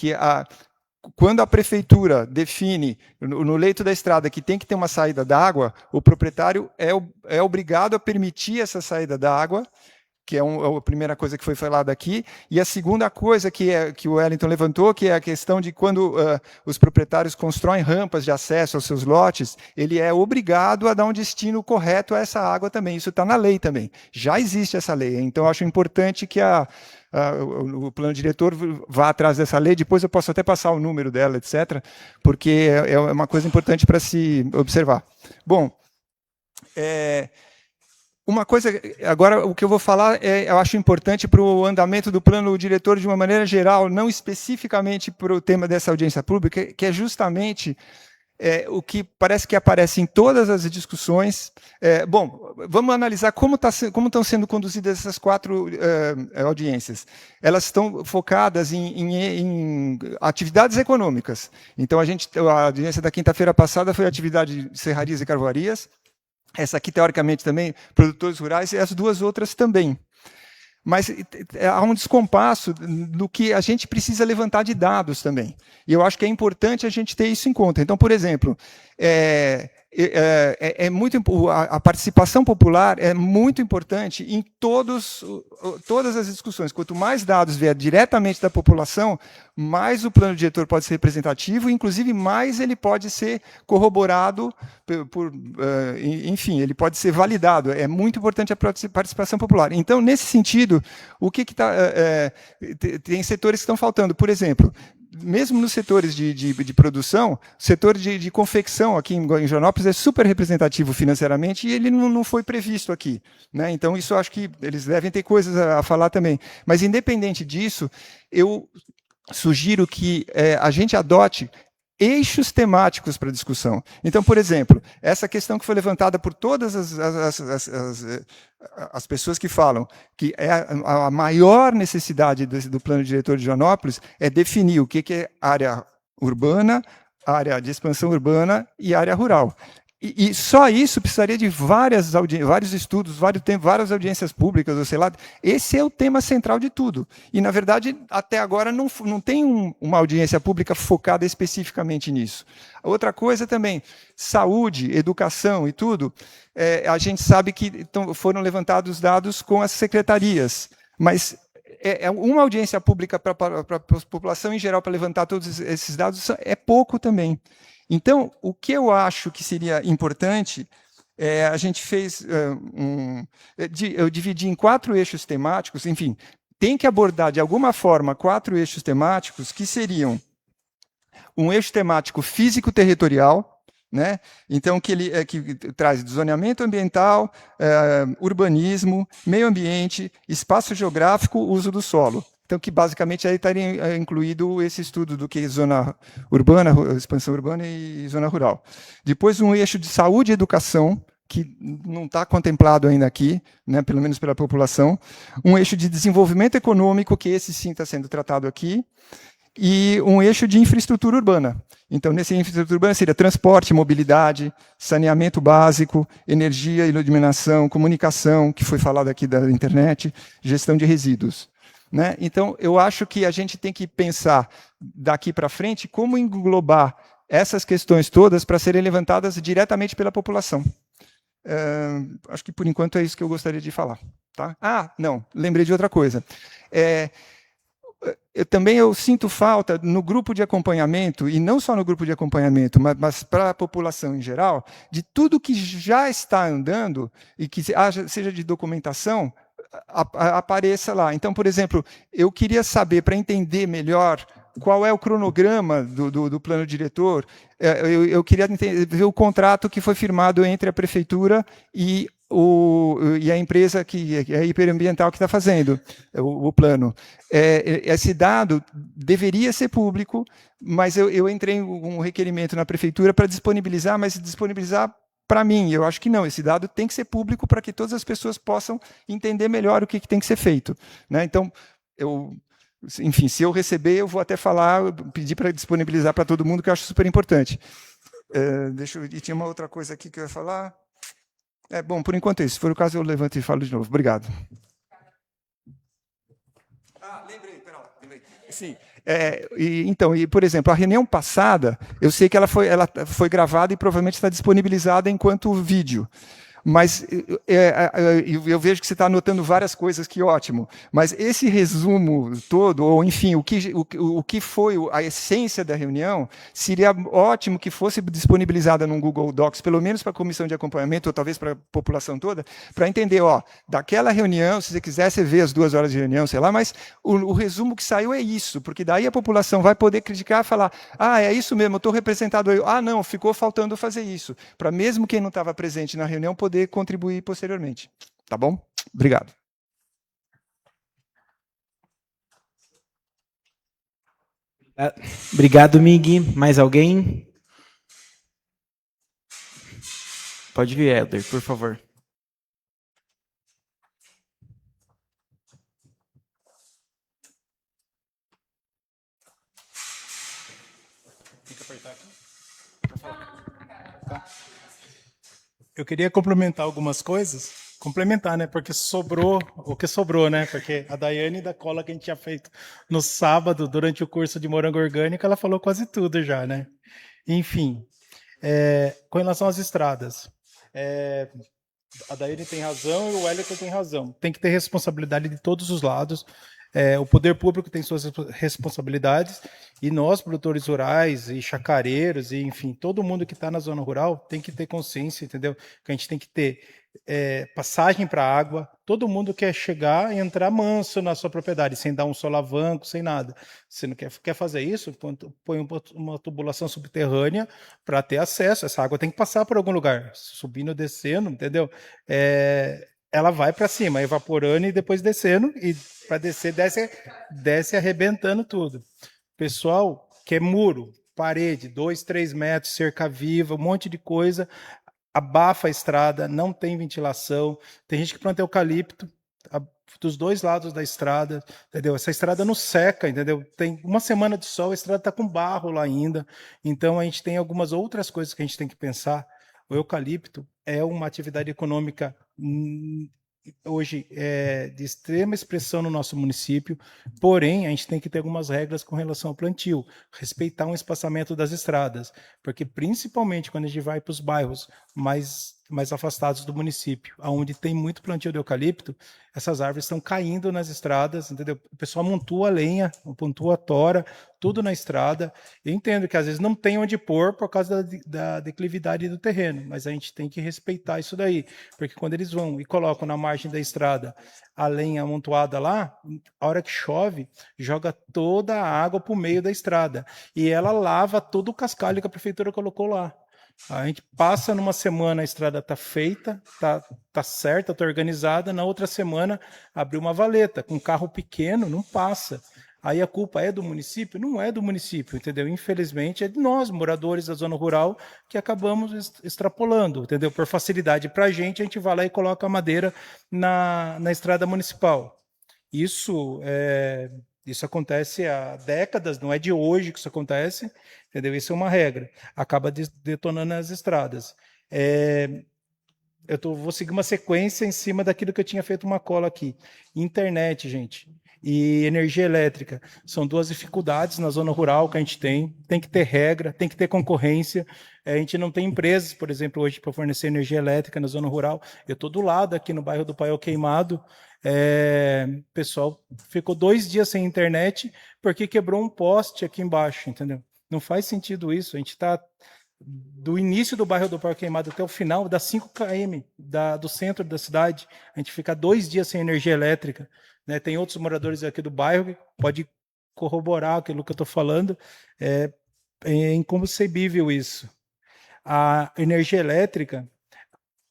quando a prefeitura define no leito da estrada que tem que ter uma saída da água, o proprietário é obrigado a permitir essa saída da água, que é a primeira coisa que foi falada aqui, e a segunda coisa que o Wellington levantou, que é a questão de quando os proprietários constroem rampas de acesso aos seus lotes, ele é obrigado a dar um destino correto a essa água também. Isso está na lei também. Já existe essa lei, então eu acho importante que o plano diretor vá atrás dessa lei. Depois eu posso até passar o número dela, etc., porque é uma coisa importante para se observar. Bom, uma coisa, agora o que eu vou falar eu acho importante para o andamento do plano diretor de uma maneira geral, não especificamente para o tema dessa audiência pública, que é justamente o que parece que aparece em todas as discussões. Bom, vamos analisar como estão sendo conduzidas essas 4 audiências. Elas estão focadas em atividades econômicas. Então, a audiência da quinta-feira passada foi a atividade de serrarias e carvoarias. Essa aqui, teoricamente, também, produtores rurais, e as 2 outras também. Mas há um descompasso do que a gente precisa levantar de dados também. E eu acho que é importante a gente ter isso em conta. Então, por exemplo, a participação popular é muito importante em todas as discussões. Quanto mais dados vier diretamente da população, mais o plano diretor pode ser representativo, inclusive mais ele pode ser corroborado, enfim, ele pode ser validado. É muito importante a participação popular. Então, nesse sentido, tem setores que estão faltando. Por exemplo, mesmo nos setores de produção, o setor de confecção aqui em Joanópolis é super representativo financeiramente e ele não foi previsto aqui, né? Então, isso eu acho que eles devem ter coisas a falar também. Mas, independente disso, eu sugiro que a gente adote eixos temáticos para discussão. Então, por exemplo, essa questão que foi levantada por todas as pessoas que falam que a maior necessidade do plano diretor de Joanópolis é definir o que é área urbana, área de expansão urbana e área rural. E só isso precisaria de vários estudos, várias audiências públicas, ou sei lá. Esse é o tema central de tudo. E, na verdade, até agora não tem uma audiência pública focada especificamente nisso. Outra coisa também, saúde, educação e tudo, a gente sabe que foram levantados dados com as secretarias, mas uma audiência pública para a população em geral para levantar todos esses dados é pouco também. Então, o que eu acho que seria importante, a gente fez eu dividi em 4 eixos temáticos, enfim, tem que abordar de alguma forma 4 eixos temáticos que seriam um eixo temático físico-territorial, né? Então, que traz zoneamento ambiental, urbanismo, meio ambiente, espaço geográfico, uso do solo. Então, que basicamente aí estaria incluído esse estudo do que é zona urbana, expansão urbana e zona rural. Depois, um eixo de saúde e educação, que não está contemplado ainda aqui, né, pelo menos pela população. Um eixo de desenvolvimento econômico, que esse sim está sendo tratado aqui. E um eixo de infraestrutura urbana. Então, nesse infraestrutura urbana seria transporte, mobilidade, saneamento básico, energia, iluminação, comunicação, que foi falado aqui da internet, gestão de resíduos. Né? Então, eu acho que a gente tem que pensar daqui para frente como englobar essas questões todas para serem levantadas diretamente pela população. Acho que, por enquanto, é isso que eu gostaria de falar. Tá? Não, lembrei de outra coisa. Eu sinto falta no grupo de acompanhamento, e não só no grupo de acompanhamento, mas para a população em geral, de tudo que já está andando e que seja de documentação, apareça lá. Então, por exemplo, eu queria saber, para entender melhor qual é o cronograma do plano diretor, eu queria ver o contrato que foi firmado entre a prefeitura e a empresa que é hiperambiental que está fazendo o plano. Esse dado deveria ser público, mas eu entrei em um requerimento na prefeitura para disponibilizar, mas disponibilizar para mim. Eu acho que não, esse dado tem que ser público para que todas as pessoas possam entender melhor o que tem que ser feito. Né? Então, enfim, se eu receber, eu vou até falar, pedir para disponibilizar para todo mundo, que eu acho super importante. E tinha uma outra coisa aqui que eu ia falar. Bom, por enquanto é isso. Se for o caso, eu levanto e falo de novo. Obrigado. Lembrei. Sim. Então, por exemplo, a reunião passada, eu sei que ela foi gravada e provavelmente está disponibilizada enquanto vídeo. Mas eu vejo que você está anotando várias coisas, que ótimo. Mas esse resumo todo, ou enfim, o que foi a essência da reunião, seria ótimo que fosse disponibilizada num Google Docs, pelo menos para a comissão de acompanhamento, ou talvez para a população toda, para entender, daquela reunião, se você quiser, você vê as 2 horas de reunião, sei lá, mas o resumo que saiu é isso, porque daí a população vai poder criticar e falar, é isso mesmo, eu estou representado aí. Não, ficou faltando fazer isso. Para mesmo quem não estava presente na reunião poder contribuir posteriormente. Tá bom? Obrigado. Obrigado, Mig. Mais alguém? Pode vir, Helder, por favor. Tem que apertar aqui. Tá. Eu queria complementar algumas coisas. Complementar, né? Porque sobrou o que sobrou, né? Porque a Daiane, da cola que a gente tinha feito no sábado, durante o curso de morango orgânico, ela falou quase tudo já, né? Enfim, com relação às estradas, a Daiane tem razão e o Wellington tem razão. Tem que ter responsabilidade de todos os lados. O poder público tem suas responsabilidades e nós, produtores rurais e chacareiros, e enfim, todo mundo que está na zona rural tem que ter consciência, entendeu? Que a gente tem que ter passagem para água, todo mundo quer chegar e entrar manso na sua propriedade, sem dar um solavanco, sem nada. Você não quer fazer isso? Põe uma tubulação subterrânea para ter acesso. Essa água tem que passar por algum lugar, subindo, descendo, entendeu? Ela vai para cima, evaporando e depois descendo, e para descer, desce arrebentando tudo. Pessoal, quer muro, parede, 2, 3 metros, cerca viva, um monte de coisa, abafa a estrada, não tem ventilação, tem gente que planta eucalipto dos dois lados da estrada, entendeu? Essa estrada não seca, entendeu? Tem uma semana de sol, a estrada está com barro lá ainda, então a gente tem algumas outras coisas que a gente tem que pensar. O eucalipto é uma atividade econômica hoje de extrema expressão no nosso município, porém a gente tem que ter algumas regras com relação ao plantio, respeitar um espaçamento das estradas, porque principalmente quando a gente vai para os bairros mais afastados do município, onde tem muito plantio de eucalipto, essas árvores estão caindo nas estradas, entendeu? O pessoal amontoa a lenha, amontoa a tora, tudo na estrada. Eu entendo que às vezes não tem onde pôr por causa da declividade do terreno, mas a gente tem que respeitar isso daí, porque quando eles vão e colocam na margem da estrada a lenha amontoada lá, a hora que chove, joga toda a água para o meio da estrada e ela lava todo o cascalho que a prefeitura colocou lá. A gente passa numa semana, a estrada está feita, tá certa, está organizada, na outra semana abriu uma valeta, com um carro pequeno não passa. Aí a culpa é do município? Não é do município, entendeu? Infelizmente é de nós, moradores da zona rural, que acabamos extrapolando, entendeu? Por facilidade para a gente vai lá e coloca a madeira na estrada municipal. Isso acontece há décadas, não é de hoje que isso acontece, entendeu? Isso é uma regra. Acaba detonando as estradas. Vou seguir uma sequência em cima daquilo que eu tinha feito uma cola aqui. Internet, gente, e energia elétrica. São duas dificuldades na zona rural que a gente tem. Tem que ter regra, tem que ter concorrência. A gente não tem empresas, por exemplo, hoje para fornecer energia elétrica na zona rural. Eu estou do lado, aqui no bairro do Paiol Queimado. O pessoal ficou 2 dias sem internet porque quebrou um poste aqui embaixo, entendeu? Não faz sentido isso. A gente está do início do bairro do Paiol Queimado até o final, dá 5 km do centro da cidade. A gente fica 2 dias sem energia elétrica, né? Tem outros moradores aqui do bairro que pode corroborar aquilo que eu estou falando. É inconcebível isso. A energia elétrica,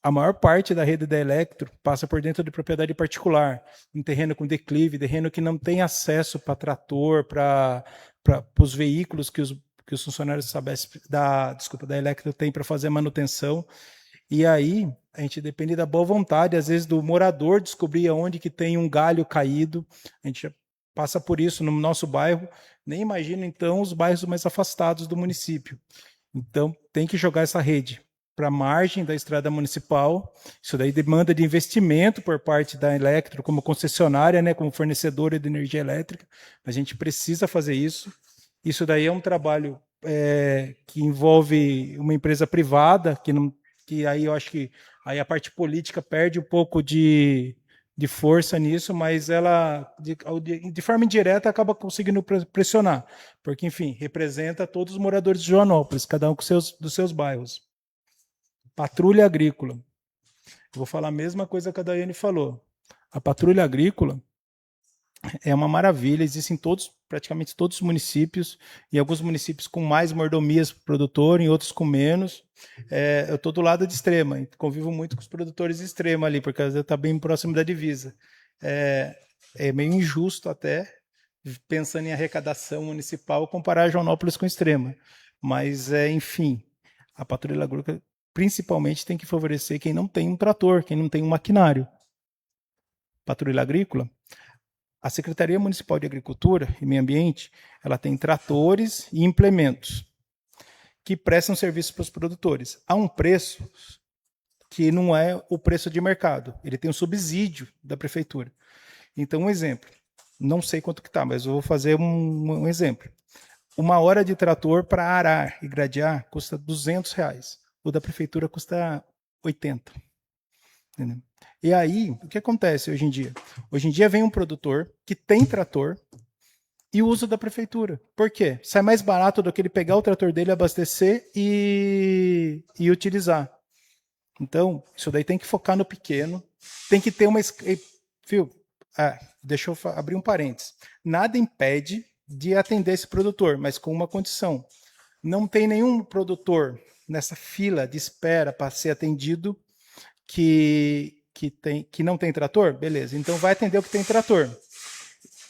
a maior parte da rede da Electro passa por dentro de propriedade particular, em terreno com declive, terreno que não tem acesso para trator, para os veículos que os funcionários da Electro têm para fazer manutenção. E aí a gente depende da boa vontade, às vezes, do morador descobrir onde que tem um galho caído. A gente já passa por isso no nosso bairro. Nem imagina, então, os bairros mais afastados do município. Então, tem que jogar essa rede para a margem da estrada municipal. Isso daí demanda de investimento por parte da Electro como concessionária, né, como fornecedora de energia elétrica. A gente precisa fazer isso. Isso daí é um trabalho que envolve uma empresa privada, que aí eu acho que aí a parte política perde um pouco de força nisso, mas ela, de forma indireta, acaba conseguindo pressionar, porque, enfim, representa todos os moradores de Joanópolis, cada um dos seus bairros. Patrulha agrícola. Eu vou falar a mesma coisa que a Daiane falou. A patrulha agrícola é uma maravilha, existe em praticamente todos os municípios, em alguns municípios com mais mordomias para o produtor, em outros com menos. Eu estou do lado de Extrema, convivo muito com os produtores de Extrema ali, porque está bem próximo da divisa. É meio injusto até, pensando em arrecadação municipal, comparar Joanópolis com Extrema. Mas, enfim, a patrulha agrícola principalmente tem que favorecer quem não tem um trator, quem não tem um maquinário. Patrulha agrícola. A Secretaria Municipal de Agricultura e Meio Ambiente, ela tem tratores e implementos que prestam serviço para os produtores. Há um preço que não é o preço de mercado, ele tem um subsídio da prefeitura. Então, um exemplo, não sei quanto que está, mas eu vou fazer um exemplo. 1 hora de trator para arar e gradear custa R$200, o da prefeitura custa 80. Entendeu? E aí, o que acontece hoje em dia? Hoje em dia vem um produtor que tem trator e usa da prefeitura. Por quê? Sai mais barato do que ele pegar o trator dele, abastecer e utilizar. Então, isso daí tem que focar no pequeno, tem que ter uma... Viu? Deixa eu abrir um parênteses. Nada impede de atender esse produtor, mas com uma condição. Não tem nenhum produtor nessa fila de espera para ser atendido que não tem trator? Beleza, então vai atender o que tem trator.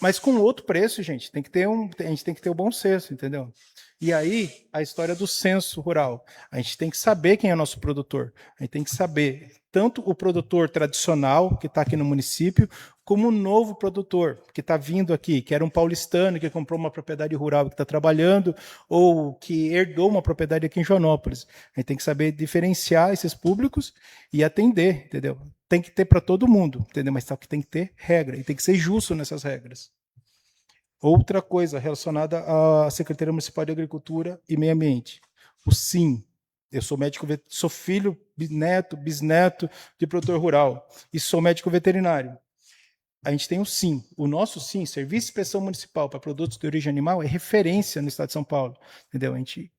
Mas com outro preço, gente, a gente tem que ter o bom senso, entendeu? E aí, a história do censo rural. A gente tem que saber quem é o nosso produtor. A gente tem que saber tanto o produtor tradicional, que está aqui no município, como o novo produtor, que está vindo aqui, que era um paulistano, que comprou uma propriedade rural, que está trabalhando, ou que herdou uma propriedade aqui em Joanópolis. A gente tem que saber diferenciar esses públicos e atender, entendeu? Tem que ter para todo mundo, entendeu? Mas só que tem que ter regra, e tem que ser justo nessas regras. Outra coisa relacionada à Secretaria Municipal de Agricultura e Meio Ambiente. O SIM. Eu sou médico, sou filho, neto, bisneto de produtor rural e sou médico veterinário. A gente tem o SIM. O nosso SIM, Serviço de Inspeção Municipal para Produtos de Origem Animal, é referência no estado de São Paulo. Entendeu? A gente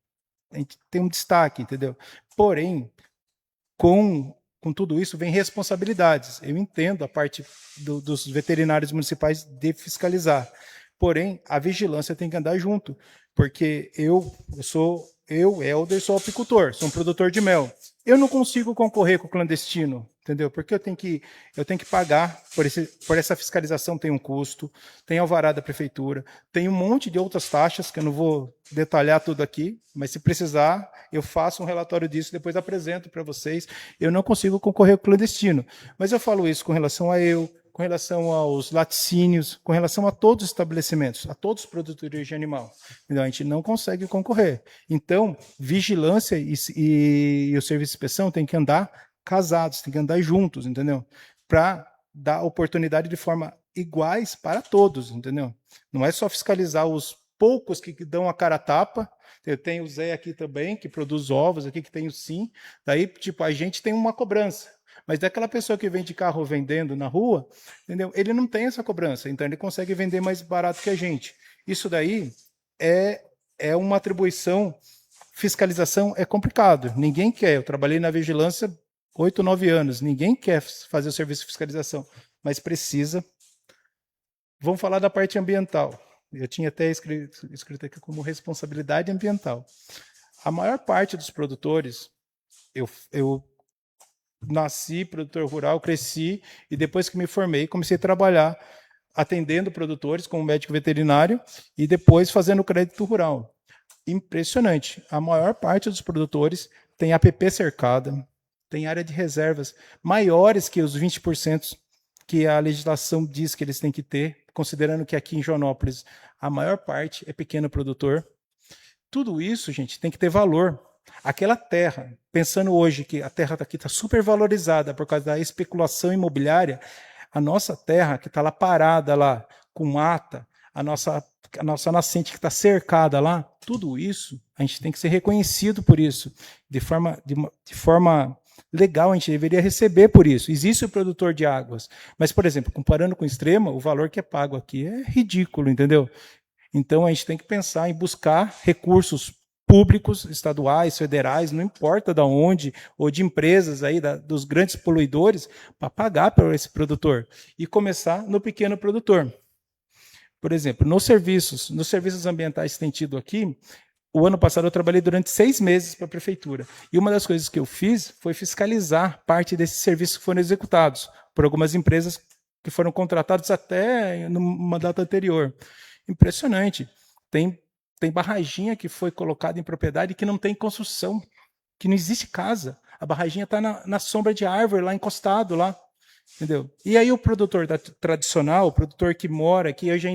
tem um destaque, entendeu? Porém, com tudo isso vem responsabilidades. Eu entendo a parte dos veterinários municipais de fiscalizar. Porém, a vigilância tem que andar junto, porque Helder, sou apicultor, sou um produtor de mel. Eu não consigo concorrer com o clandestino, entendeu? Porque eu tenho que pagar por essa fiscalização, tem um custo, tem alvará da prefeitura, tem um monte de outras taxas, que eu não vou detalhar tudo aqui, mas se precisar, eu faço um relatório disso, depois apresento para vocês. Eu não consigo concorrer com o clandestino, mas eu falo isso com relação com relação aos laticínios, com relação a todos os estabelecimentos, a todos os produtores de animal. Então, a gente não consegue concorrer. Então, vigilância e o serviço de inspeção tem que andar casados, tem que andar juntos, entendeu? Para dar oportunidade de forma iguais para todos, entendeu? Não é só fiscalizar os poucos que dão a cara a tapa. Eu tenho o Zé aqui também, que produz ovos, aqui que tem o Sim. Daí, tipo, a gente tem uma cobrança. Mas daquela pessoa que vende carro vendendo na rua, entendeu? Ele não tem essa cobrança, então ele consegue vender mais barato que a gente. Isso daí é uma atribuição, fiscalização é complicado. Ninguém quer. Eu trabalhei na vigilância 8, 9 anos. Ninguém quer fazer o serviço de fiscalização, mas precisa. Vamos falar da parte ambiental. Eu tinha até escrito aqui como responsabilidade ambiental. A maior parte dos produtores, eu nasci produtor rural, cresci e depois que me formei, comecei a trabalhar atendendo produtores como médico veterinário e depois fazendo crédito rural. Impressionante. A maior parte dos produtores tem APP cercada, tem área de reservas maiores que os 20% que a legislação diz que eles têm que ter, considerando que aqui em Joanópolis a maior parte é pequeno produtor. Tudo isso, gente, tem que ter valor. Aquela terra, pensando hoje que a terra aqui está super valorizada por causa da especulação imobiliária, a nossa terra que está lá parada, lá com mata, a nossa nascente que está cercada lá, tudo isso, a gente tem que ser reconhecido por isso. De forma legal, a gente deveria receber por isso. Existe o produtor de águas, mas, por exemplo, comparando com o Extrema, o valor que é pago aqui é ridículo, entendeu? Então, a gente tem que pensar em buscar recursos públicos, estaduais, federais, não importa de onde, ou de empresas aí, dos grandes poluidores, para pagar para esse produtor. E começar no pequeno produtor. Por exemplo, nos serviços ambientais que tem tido aqui, o ano passado eu trabalhei durante 6 meses para a prefeitura. E uma das coisas que eu fiz foi fiscalizar parte desses serviços que foram executados por algumas empresas que foram contratadas até numa data anterior. Impressionante. Tem barraginha que foi colocada em propriedade que não tem construção, que não existe casa. A barraginha está na sombra de árvore, lá encostado, lá. Entendeu? E aí o produtor tradicional, o produtor que mora aqui, hoje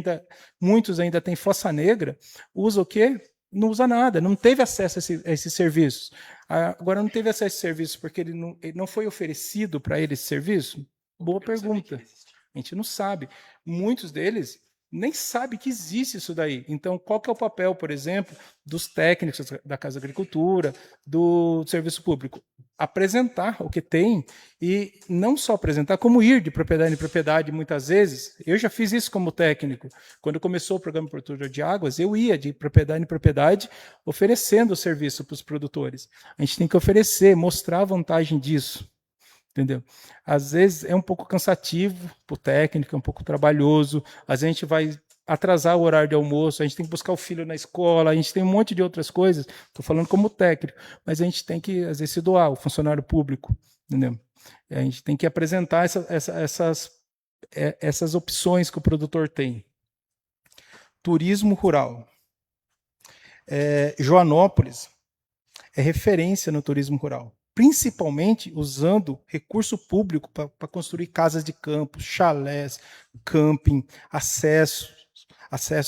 muitos ainda têm fossa negra, usa o quê? Não usa nada, não teve acesso a esses serviços. Agora, não teve acesso a esse serviço porque ele não foi oferecido para ele esse serviço? Boa pergunta. A gente não sabe. Muitos deles nem sabe que existe isso daí. Então, qual que é o papel, por exemplo, dos técnicos da Casa da Agricultura, do serviço público? apresentar o que tem, e não só apresentar, como ir de propriedade em propriedade muitas vezes. Eu já fiz isso como técnico. Quando começou o programa Protetor de Águas, eu ia de propriedade em propriedade oferecendo o serviço para os produtores. A gente tem que oferecer, mostrar a vantagem disso. Entendeu? Às vezes é um pouco cansativo para o técnico, é um pouco trabalhoso, às vezes a gente vai atrasar o horário de almoço, a gente tem que buscar o filho na escola, a gente tem um monte de outras coisas, estou falando como técnico, mas a gente tem que, às vezes, se doar, o funcionário público, entendeu? A gente tem que apresentar essas opções que o produtor tem. Turismo rural. Joanópolis é referência no turismo rural, principalmente usando recurso público para construir casas de campo, chalés, camping, acesso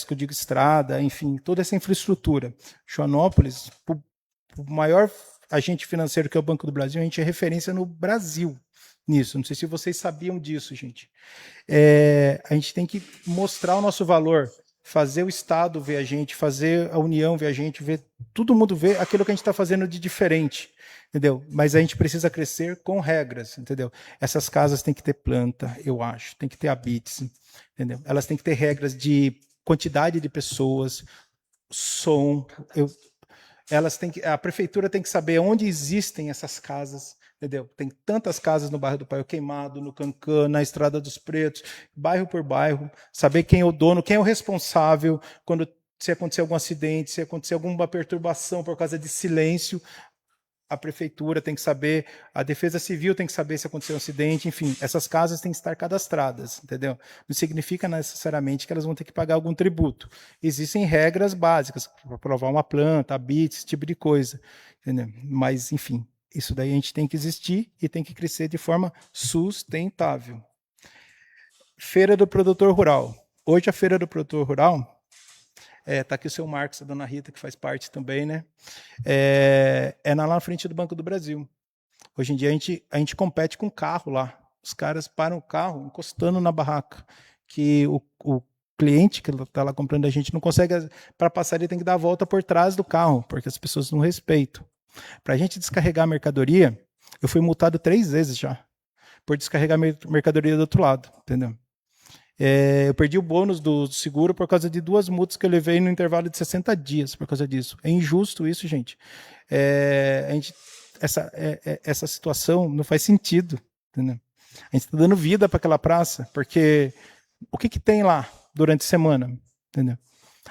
que eu digo estrada, enfim, toda essa infraestrutura. Joanópolis, o maior agente financeiro que é o Banco do Brasil, a gente é referência no Brasil nisso. Não sei se vocês sabiam disso, gente. A gente tem que mostrar o nosso valor, fazer o Estado ver a gente, fazer a União ver a gente, ver todo mundo ver aquilo que a gente está fazendo de diferente. Entendeu? Mas a gente precisa crescer com regras, entendeu? Essas casas têm que ter planta, eu acho, tem que ter habites, entendeu? Elas têm que ter regras de quantidade de pessoas, som, a prefeitura tem que saber onde existem essas casas, entendeu? Tem tantas casas no bairro do Paiol Queimado, no Cancã, na Estrada dos Pretos, bairro por bairro, saber quem é o dono, quem é o responsável, se acontecer algum acidente, se acontecer alguma perturbação por causa de silêncio, a prefeitura tem que saber, a defesa civil tem que saber se aconteceu um acidente, enfim, essas casas têm que estar cadastradas, entendeu? Não significa necessariamente que elas vão ter que pagar algum tributo. Existem regras básicas para aprovar uma planta, habites, esse tipo de coisa, entendeu? Mas, enfim, isso daí a gente tem que existir e tem que crescer de forma sustentável. Feira do Produtor Rural. Hoje a Feira do Produtor Rural, tá aqui o seu Marcos, a dona Rita, que faz parte também, né? Lá na frente do Banco do Brasil. Hoje em dia a gente compete com carro lá. Os caras param o carro encostando na barraca, que o cliente que está lá comprando a gente não consegue, para passar ele tem que dar a volta por trás do carro, porque as pessoas não respeitam. Para a gente descarregar a mercadoria, eu fui multado 3 vezes já, por descarregar a mercadoria do outro lado, entendeu? Eu perdi o bônus do seguro por causa de 2 multas que eu levei no intervalo de 60 dias por causa disso. É injusto isso, gente. Essa situação não faz sentido. Entendeu? A gente está dando vida para aquela praça, porque o que tem lá durante a semana? Entendeu?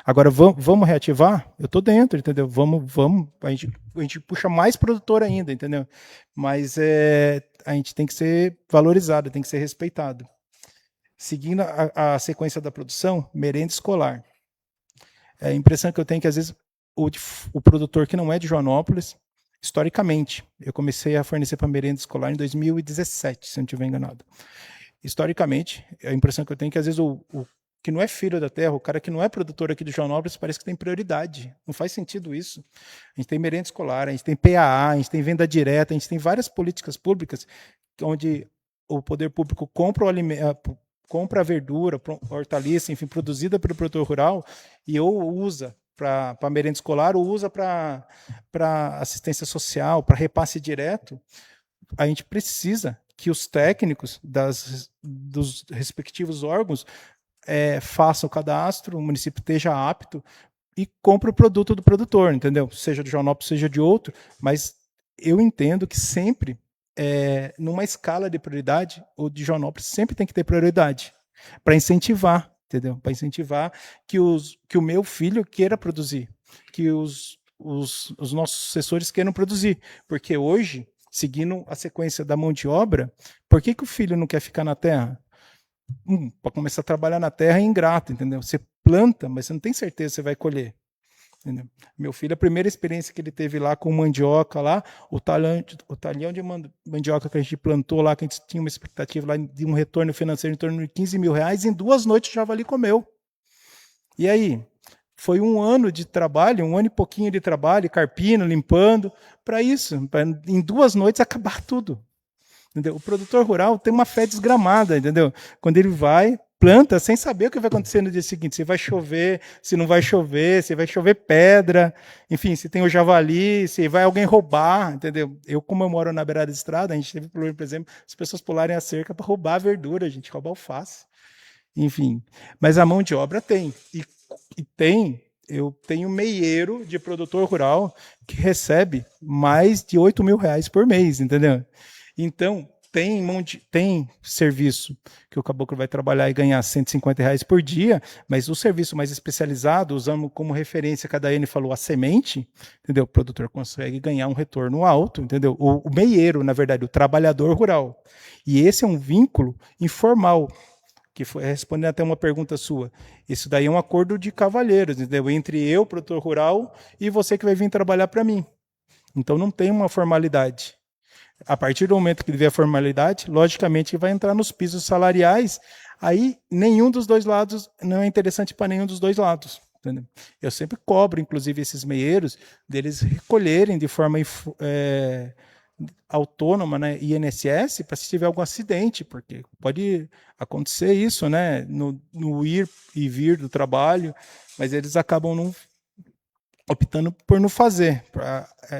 Agora, vamos reativar? Eu estou dentro, entendeu? Vamos. A gente puxa mais produtor ainda, entendeu? Mas a gente tem que ser valorizado, tem que ser respeitado. Seguindo a sequência da produção, merenda escolar. A impressão que eu tenho é que, às vezes, o produtor que não é de Joanópolis, historicamente, eu comecei a fornecer para merenda escolar em 2017, se eu não estiver enganado. Historicamente, a impressão que eu tenho é que, às vezes, o que não é filho da terra, o cara que não é produtor aqui de Joanópolis, parece que tem prioridade. Não faz sentido isso. A gente tem merenda escolar, a gente tem PAA, a gente tem venda direta, a gente tem várias políticas públicas onde o poder público compra o alimento, compra a verdura, hortaliça, enfim, produzida pelo produtor rural, e ou usa para merenda escolar, ou usa para assistência social, para repasse direto. A gente precisa que os técnicos dos respectivos órgãos façam o cadastro, o município esteja apto e compre o produto do produtor, entendeu? Seja de Joanópolis, seja de outro, mas eu entendo que sempre numa escala de prioridade, o de Joanópolis sempre tem que ter prioridade para incentivar, entendeu? Para incentivar que o meu filho queira produzir, que os nossos sucessores queiram produzir, porque hoje, seguindo a sequência da mão de obra, por que o filho não quer ficar na terra? Para começar a trabalhar na terra é ingrato, entendeu? Você planta, mas você não tem certeza que você vai colher. Entendeu? Meu filho, a primeira experiência que ele teve lá com mandioca, lá, o talhão de mandioca que a gente plantou lá, que a gente tinha uma expectativa lá de um retorno financeiro em torno de 15 mil reais, em 2 noites o javali comeu. E aí? Foi 1 ano de trabalho, 1 ano e pouquinho de trabalho, carpina, limpando, para isso, pra em 2 noites acabar tudo. Entendeu? O produtor rural tem uma fé desgramada, entendeu? Quando ele vai, planta sem saber o que vai acontecer no dia seguinte. Se vai chover, se não vai chover, se vai chover pedra, enfim, se tem o javali, se vai alguém roubar, entendeu? Como eu moro na beira da estrada, a gente teve problema, por exemplo, as pessoas pularem a cerca para roubar a verdura, a gente rouba alface. Enfim, mas a mão de obra tem. Eu tenho meieiro de produtor rural que recebe mais de R$8 mil por mês, entendeu? Então, tem serviço que o caboclo vai trabalhar e ganhar R$150 por dia, mas o serviço mais especializado, usando como referência, que a Daiane falou, a semente, entendeu? O produtor consegue ganhar um retorno alto, entendeu? O meieiro, na verdade, o trabalhador rural. E esse é um vínculo informal, que foi respondendo até uma pergunta sua. Isso daí é um acordo de cavalheiros, entendeu? Entre eu, produtor rural, e você que vai vir trabalhar para mim. Então não tem uma formalidade. A partir do momento que tiver a formalidade, logicamente vai entrar nos pisos salariais, aí nenhum dos dois lados não é interessante para nenhum dos dois lados. Entendeu? Eu sempre cobro, inclusive, esses meieiros, deles recolherem de forma autônoma, né, INSS, para se tiver algum acidente, porque pode acontecer isso, né, no ir e vir do trabalho, mas eles acabam optando por não fazer,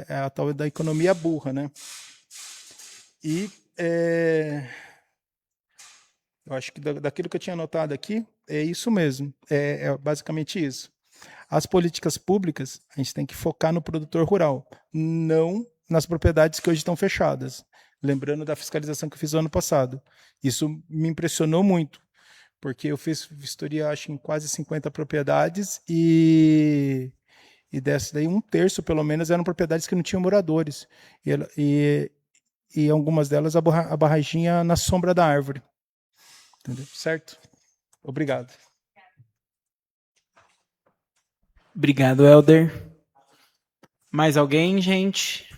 a tal da economia burra, né. E eu acho que daquilo que eu tinha anotado aqui, é isso mesmo, é basicamente isso. As políticas públicas, a gente tem que focar no produtor rural, não nas propriedades que hoje estão fechadas. Lembrando da fiscalização que eu fiz no ano passado. Isso me impressionou muito, porque eu fiz vistoria, acho, em quase 50 propriedades e dessas daí, 1/3, pelo menos, eram propriedades que não tinham moradores. E algumas delas, a barraginha na sombra da árvore. Entendeu? Certo? Obrigado. Obrigado, Helder. Mais alguém, gente?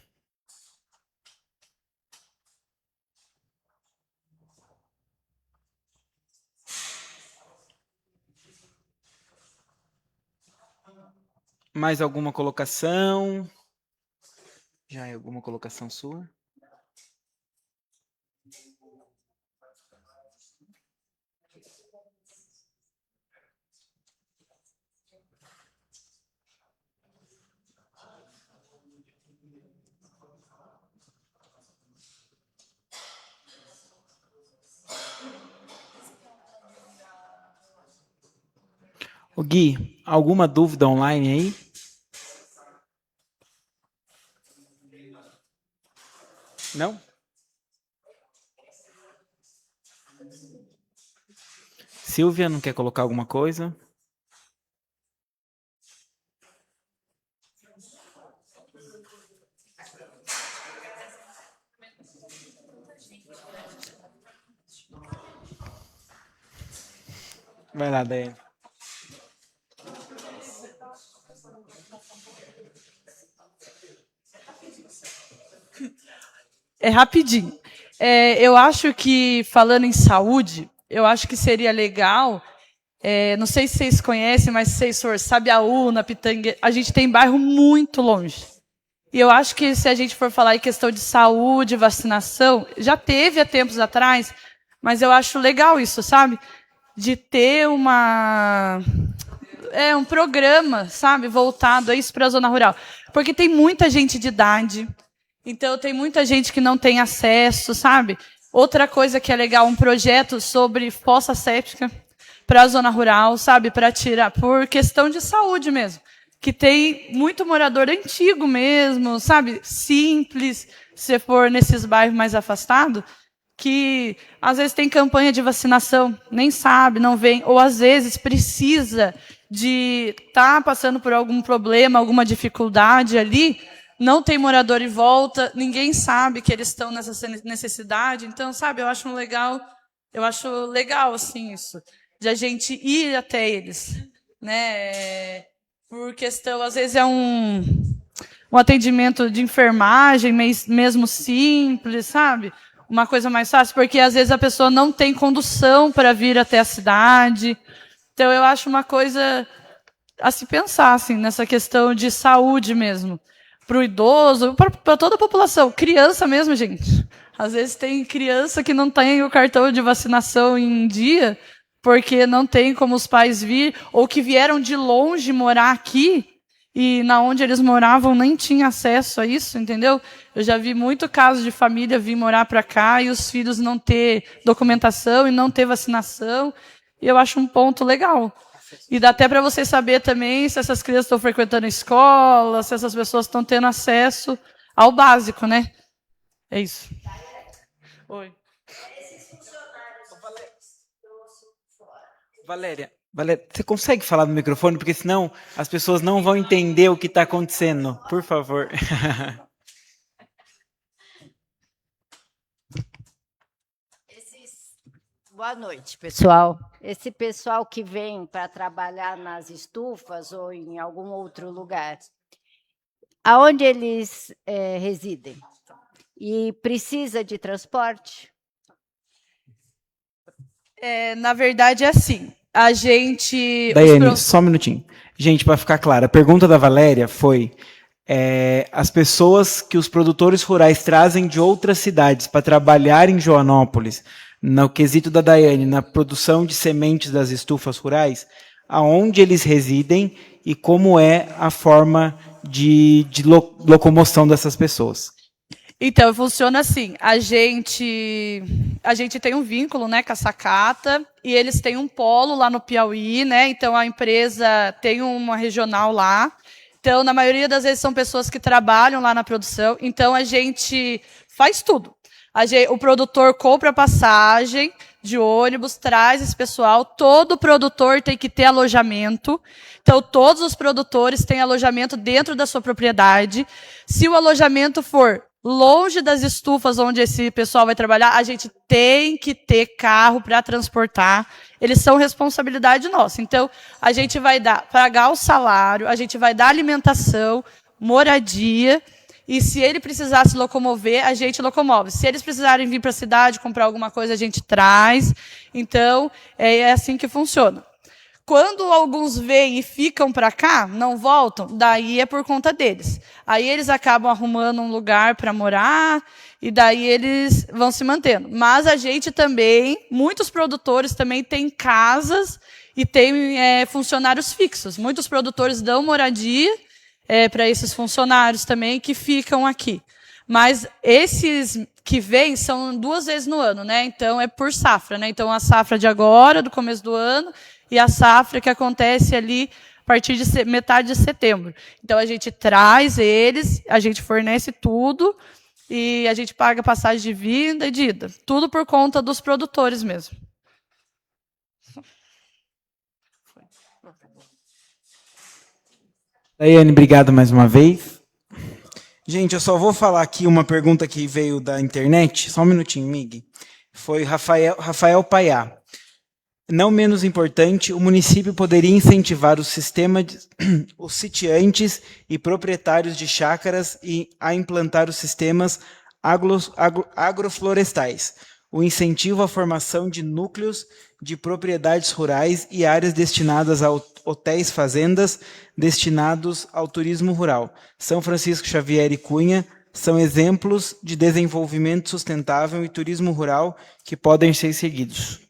Mais alguma colocação? Já é alguma colocação sua? O Gui, alguma dúvida online aí? Não? Silvia, não quer colocar alguma coisa? Vai lá, Daiane. É rapidinho. Eu acho que, falando em saúde, eu acho que seria legal, não sei se vocês conhecem, mas se vocês forem, Sabiaúna, Pitanga, a gente tem bairro muito longe. E eu acho que se a gente for falar em questão de saúde, vacinação, já teve há tempos atrás, mas eu acho legal isso, sabe? De ter um programa, sabe, voltado a isso para a zona rural. Porque tem muita gente de idade, então tem muita gente que não tem acesso, sabe? Outra coisa que é legal, um projeto sobre fossa séptica para a zona rural, sabe? Para tirar, por questão de saúde mesmo. Que tem muito morador antigo mesmo, sabe? Simples, se for nesses bairros mais afastados, que às vezes tem campanha de vacinação, nem sabe, não vem, ou às vezes precisa de estar passando por algum problema, alguma dificuldade ali, não tem morador em volta, ninguém sabe que eles estão nessa necessidade. Então, sabe, eu acho legal assim isso, de a gente ir até eles, né? Por questão, às vezes é um atendimento de enfermagem mesmo simples, sabe? Uma coisa mais fácil, porque às vezes a pessoa não tem condução para vir até a cidade. Então, eu acho uma coisa a se pensar, assim, nessa questão de saúde mesmo. Para o idoso, para toda a população. Criança mesmo, gente. Às vezes tem criança que não tem o cartão de vacinação em dia, porque não tem como os pais vir, ou que vieram de longe morar aqui, e na onde eles moravam nem tinha acesso a isso, entendeu? Eu já vi muito caso de família vir morar para cá e os filhos não ter documentação e não ter vacinação, e eu acho um ponto legal. E dá até para você saber também se essas crianças estão frequentando a escola, se essas pessoas estão tendo acesso ao básico, né? É isso. Oi. Valéria, você consegue falar no microfone? Porque senão as pessoas não vão entender o que está acontecendo. Por favor. Boa noite, pessoal. Esse pessoal que vem para trabalhar nas estufas ou em algum outro lugar, aonde eles residem? E precisa de transporte? Na verdade, é assim. A gente... Daiane, só um minutinho. Gente, para ficar claro, a pergunta da Valéria foi as pessoas que os produtores rurais trazem de outras cidades para trabalhar em Joanópolis, no quesito da Daiane, na produção de sementes das estufas rurais, aonde eles residem e como é a forma de locomoção dessas pessoas. Então, funciona assim, a gente tem um vínculo, né, com a Sacata, e eles têm um polo lá no Piauí, né, então a empresa tem uma regional lá, então na maioria das vezes são pessoas que trabalham lá na produção, então a gente faz tudo. O produtor compra passagem de ônibus, traz esse pessoal, todo produtor tem que ter alojamento, então todos os produtores têm alojamento dentro da sua propriedade. Se o alojamento for longe das estufas onde esse pessoal vai trabalhar, a gente tem que ter carro para transportar. Eles são responsabilidade nossa. Então, a gente vai pagar o salário, a gente vai dar alimentação, moradia, e se ele precisar se locomover, a gente locomove. Se eles precisarem vir para a cidade, comprar alguma coisa, a gente traz. Então, é assim que funciona. Quando alguns vêm e ficam para cá, não voltam, daí é por conta deles. Aí eles acabam arrumando um lugar para morar, e daí eles vão se mantendo. Mas a gente também, muitos produtores também têm casas e têm funcionários fixos. Muitos produtores dão moradia para esses funcionários também que ficam aqui. Mas esses que vêm são 2 vezes no ano, né? Então é por safra, né? Então a safra de agora, do começo do ano, e a safra que acontece ali a partir de metade de setembro. Então a gente traz eles, a gente fornece tudo e a gente paga passagem de vinda e de ida. Tudo por conta dos produtores mesmo. Daiane, obrigado mais uma vez. Gente, eu só vou falar aqui uma pergunta que veio da internet. Só um minutinho, Mig. Foi Rafael Paiá. Não menos importante, o município poderia incentivar os sitiantes e proprietários de chácaras a implantar os sistemas agroflorestais. O incentivo à formação de núcleos de propriedades rurais e áreas destinadas a hotéis fazendas destinados ao turismo rural. São Francisco Xavier e Cunha são exemplos de desenvolvimento sustentável e turismo rural que podem ser seguidos.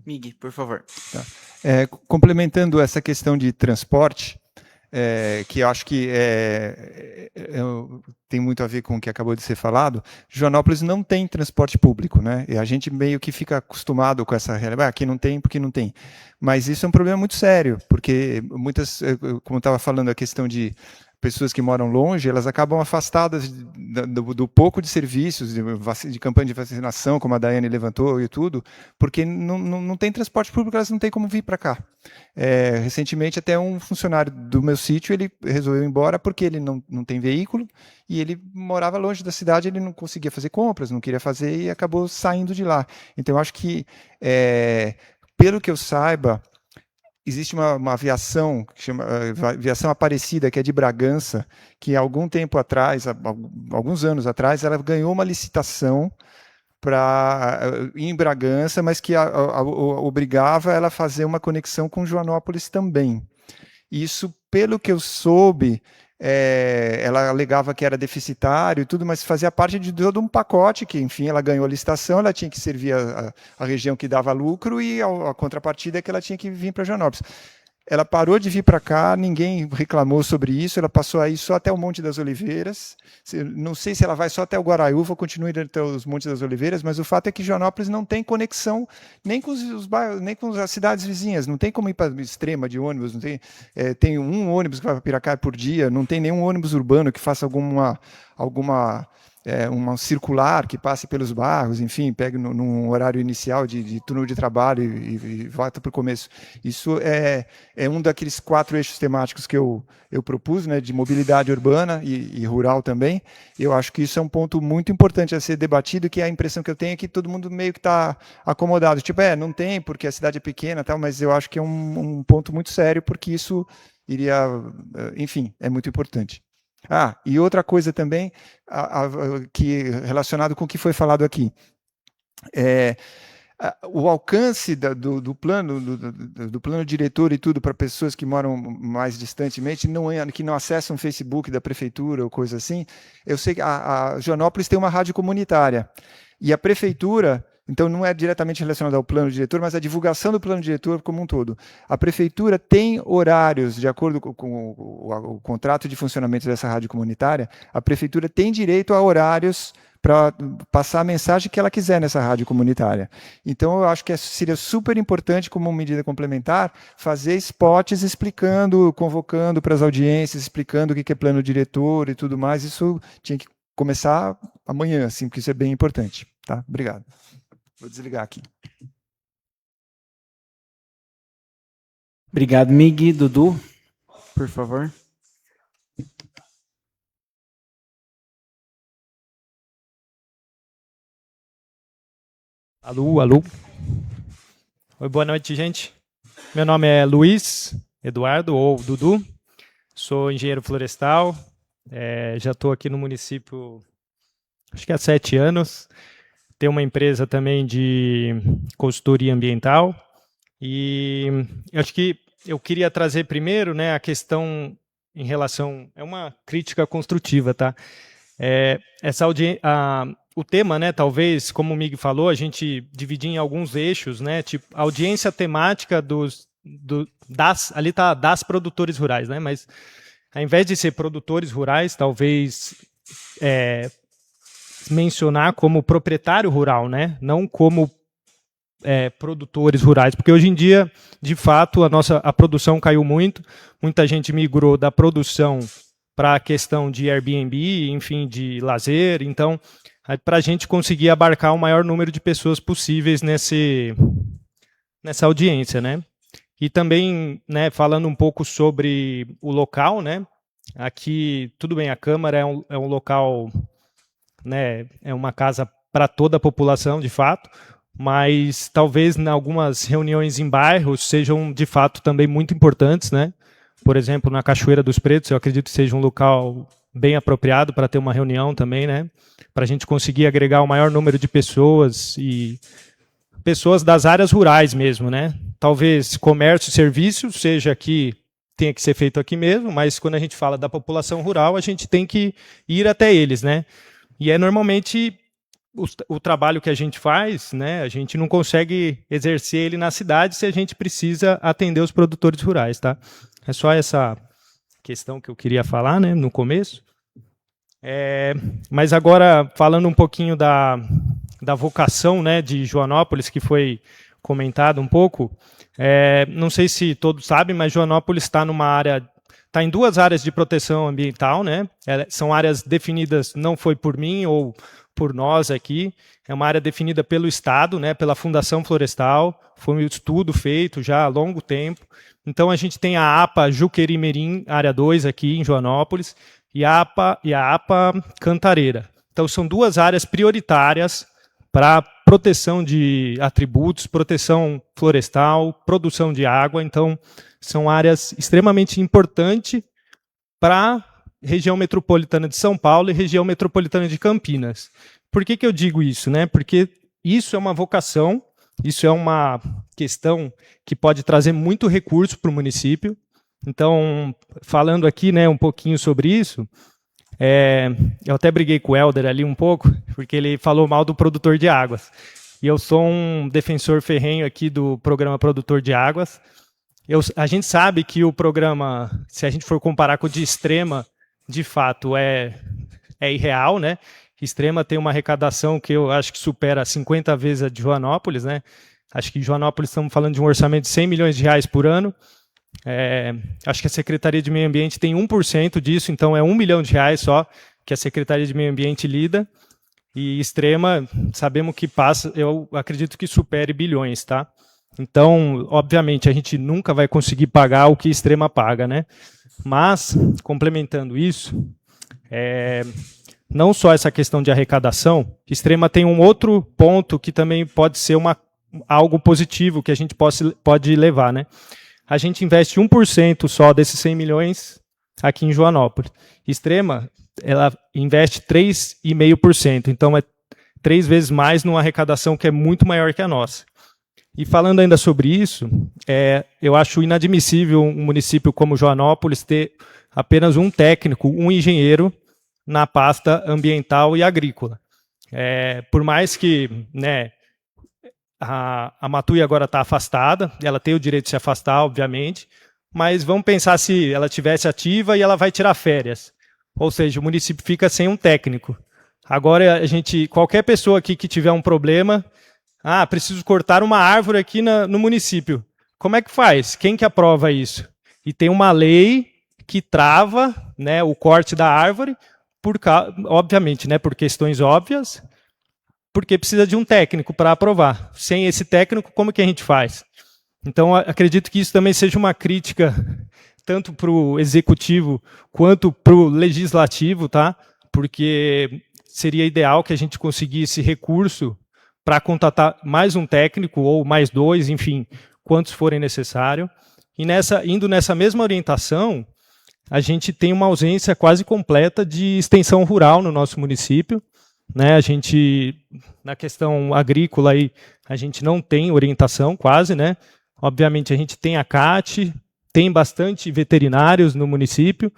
Mig, por favor. Tá. Complementando essa questão de transporte, que eu acho que tem muito a ver com o que acabou de ser falado, Joanópolis não tem transporte público, né? E a gente meio que fica acostumado com essa realidade, aqui não tem porque não tem. Mas isso é um problema muito sério, porque muitas, como eu estava falando, a questão de pessoas que moram longe, elas acabam afastadas do pouco de serviços, de campanha de vacinação, como a Daiane levantou e tudo, porque não tem transporte público, elas não têm como vir para cá. Recentemente, até um funcionário do meu sítio, ele resolveu ir embora porque ele não tem veículo e ele morava longe da cidade, ele não conseguia fazer compras, não queria fazer e acabou saindo de lá. Então, eu acho que, pelo que eu saiba, existe uma aviação, que chama Aviação Aparecida, que é de Bragança, que algum tempo atrás, alguns anos atrás, ela ganhou uma licitação em Bragança, mas que obrigava ela a fazer uma conexão com Joanópolis também. Isso, pelo que eu soube, ela alegava que era deficitário e tudo, mas fazia parte de todo um pacote que, enfim, ela ganhou a licitação, ela tinha que servir a região que dava lucro e a contrapartida é que ela tinha que vir para Joanópolis. Ela parou de vir para cá, ninguém reclamou sobre isso, ela passou aí só até o Monte das Oliveiras. Não sei se ela vai só até o Guaraiúva, continua indo até os Montes das Oliveiras, mas o fato é que Joanópolis não tem conexão nem com os bairros, nem com as cidades vizinhas, não tem como ir para Extrema de ônibus, não tem, tem um ônibus que vai para Piracaia por dia, não tem nenhum ônibus urbano que faça uma circular que passe pelos bairros, enfim, pegue num horário inicial de turno de trabalho e volta para o começo. Isso é um daqueles 4 eixos temáticos que eu propus, né, de mobilidade urbana e rural também. Eu acho que isso é um ponto muito importante a ser debatido, que a impressão que eu tenho é que todo mundo meio que está acomodado. Tipo, não tem, porque a cidade é pequena, tal, mas eu acho que é um ponto muito sério, porque isso iria, enfim, é muito importante. E outra coisa também, que relacionado com o que foi falado aqui, o alcance do plano diretor e tudo para pessoas que moram mais distantemente, que não acessam o Facebook da prefeitura ou coisa assim. Eu sei que a Joanópolis tem uma rádio comunitária e a prefeitura, então não é diretamente relacionado ao plano diretor, mas a divulgação do plano diretor como um todo. A prefeitura tem horários, de acordo com o contrato de funcionamento dessa rádio comunitária, a prefeitura tem direito a horários para passar a mensagem que ela quiser nessa rádio comunitária. Então, eu acho que seria super importante, como medida complementar, fazer spots explicando, convocando para as audiências, explicando o que é plano diretor e tudo mais. Isso tinha que começar amanhã, assim, porque isso é bem importante. Tá? Obrigado. Vou desligar aqui. Obrigado, Mig. Dudu, por favor. Alô, alô. Oi, boa noite, gente. Meu nome é Luiz Eduardo, ou Dudu. Sou engenheiro florestal. Já estou aqui no município, acho que há 7 anos. Tenho uma empresa também de consultoria ambiental. E acho que eu queria trazer primeiro, né, a questão em relação... É uma crítica construtiva, tá? O tema, né, talvez, como o Mig falou, a gente dividir em alguns eixos, né, tipo, a audiência temática ali tá das produtores rurais, né, mas ao invés de ser produtores rurais, talvez mencionar como proprietário rural, né, não como produtores rurais, porque hoje em dia, de fato, a produção caiu muito, muita gente migrou da produção para a questão de Airbnb, enfim, de lazer, então, para a gente conseguir abarcar o maior número de pessoas possíveis nessa audiência, né? E também, né, falando um pouco sobre o local, né? Aqui, tudo bem, a Câmara é um local, né, é uma casa para toda a população, de fato, mas talvez em algumas reuniões em bairros sejam, de fato, também muito importantes, né? Por exemplo, na Cachoeira dos Pretos, eu acredito que seja um local bem apropriado para ter uma reunião também, né? Para a gente conseguir agregar o maior número de pessoas e pessoas das áreas rurais mesmo, né? Talvez comércio e serviço tenha que ser feito aqui mesmo, mas quando a gente fala da população rural, a gente tem que ir até eles, né? E normalmente o trabalho que a gente faz, né? A gente não consegue exercer ele na cidade se a gente precisa atender os produtores rurais, tá? É só essa questão que eu queria falar, né, no começo. Mas agora, falando um pouquinho da vocação, né, de Joanópolis, que foi comentado um pouco, não sei se todos sabem, mas Joanópolis está em 2 áreas de proteção ambiental, né? São áreas definidas, não foi por mim ou por nós aqui, é uma área definida pelo Estado, né, pela Fundação Florestal, foi um estudo feito já há longo tempo. Então, a gente tem a APA Juqueri-Mirim, área 2, aqui em Joanópolis, e a APA Cantareira. Então, são 2 áreas prioritárias para proteção de atributos, proteção florestal, produção de água. Então, são áreas extremamente importantes para a região metropolitana de São Paulo e região metropolitana de Campinas. Por que eu digo isso, né? Porque isso é uma vocação, isso é uma questão que pode trazer muito recurso para o município, Então, falando aqui, né, um pouquinho sobre isso, eu até briguei com o Helder ali um pouco, porque ele falou mal do produtor de águas. E eu sou um defensor ferrenho aqui do programa Produtor de Águas. A gente sabe que o programa, se a gente for comparar com o de Extrema, de fato é irreal, né? Extrema tem uma arrecadação que eu acho que supera 50 vezes a de Joanópolis, né? Acho que em Joanópolis estamos falando de um orçamento de 100 milhões de reais por ano. Acho que a Secretaria de Meio Ambiente tem 1% disso, então é 1 milhão de reais só que a Secretaria de Meio Ambiente lida. E Extrema, sabemos que passa, eu acredito que supere bilhões, tá? Então, obviamente, a gente nunca vai conseguir pagar o que Extrema paga, né? Mas, complementando isso, não só essa questão de arrecadação, Extrema tem um outro ponto que também pode ser algo positivo que a gente pode levar, né? A gente investe 1% só desses 100 milhões aqui em Joanópolis. Extrema, ela investe 3,5%, então é 3 vezes mais numa arrecadação que é muito maior que a nossa. E falando ainda sobre isso, eu acho inadmissível um município como Joanópolis ter apenas um técnico, um engenheiro, na pasta ambiental e agrícola. Por mais que, né, a Matui agora está afastada, ela tem o direito de se afastar, obviamente, mas vamos pensar se ela estivesse ativa e ela vai tirar férias. Ou seja, o município fica sem um técnico. Agora, qualquer pessoa aqui que tiver um problema, preciso cortar uma árvore aqui no município. Como é que faz? Quem que aprova isso? E tem uma lei que trava, né, o corte da árvore, obviamente, né, por questões óbvias, porque precisa de um técnico para aprovar. Sem esse técnico, como que a gente faz? Então, acredito que isso também seja uma crítica tanto para o executivo quanto para o legislativo, tá? Porque seria ideal que a gente conseguisse recurso para contratar mais um técnico ou mais 2, enfim, quantos forem necessários. E indo nessa mesma orientação, a gente tem uma ausência quase completa de extensão rural no nosso município, né? A gente, na questão agrícola, aí, a gente não tem orientação quase, né? Obviamente, a gente tem a CAT, tem bastante veterinários no município,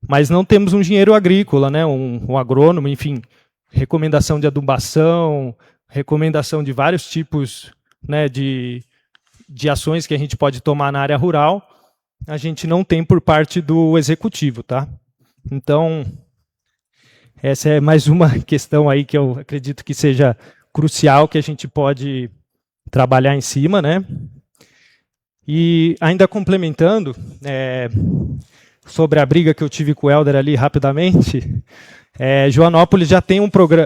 mas não temos um engenheiro agrícola, né? Um agrônomo, enfim, recomendação de adubação, recomendação de vários tipos, né, de ações que a gente pode tomar na área rural, a gente não tem por parte do executivo, tá? Então, essa é mais uma questão aí que eu acredito que seja crucial, que a gente pode trabalhar em cima, né? E ainda complementando, sobre a briga que eu tive com o Helder ali rapidamente, Joanópolis já tem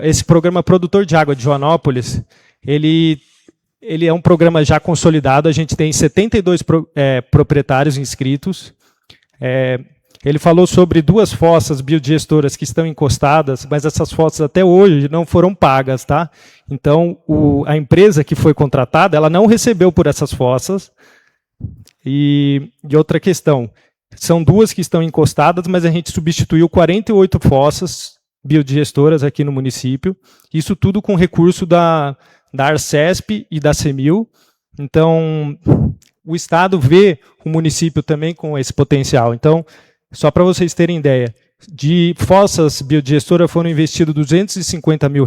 esse programa Produtor de Água de Joanópolis, ele é um programa já consolidado, a gente tem 72 proprietários inscritos. Ele falou sobre 2 fossas biodigestoras que estão encostadas, mas essas fossas até hoje não foram pagas, tá? Então, a empresa que foi contratada, ela não recebeu por essas fossas. E outra questão, são 2 que estão encostadas, mas a gente substituiu 48 fossas biodigestoras aqui no município, isso tudo com recurso da Arcesp e da CEMIL. Então, o Estado vê o município também com esse potencial. Então, só para vocês terem ideia, de fossas biodigestoras foram investidos R$250 mil,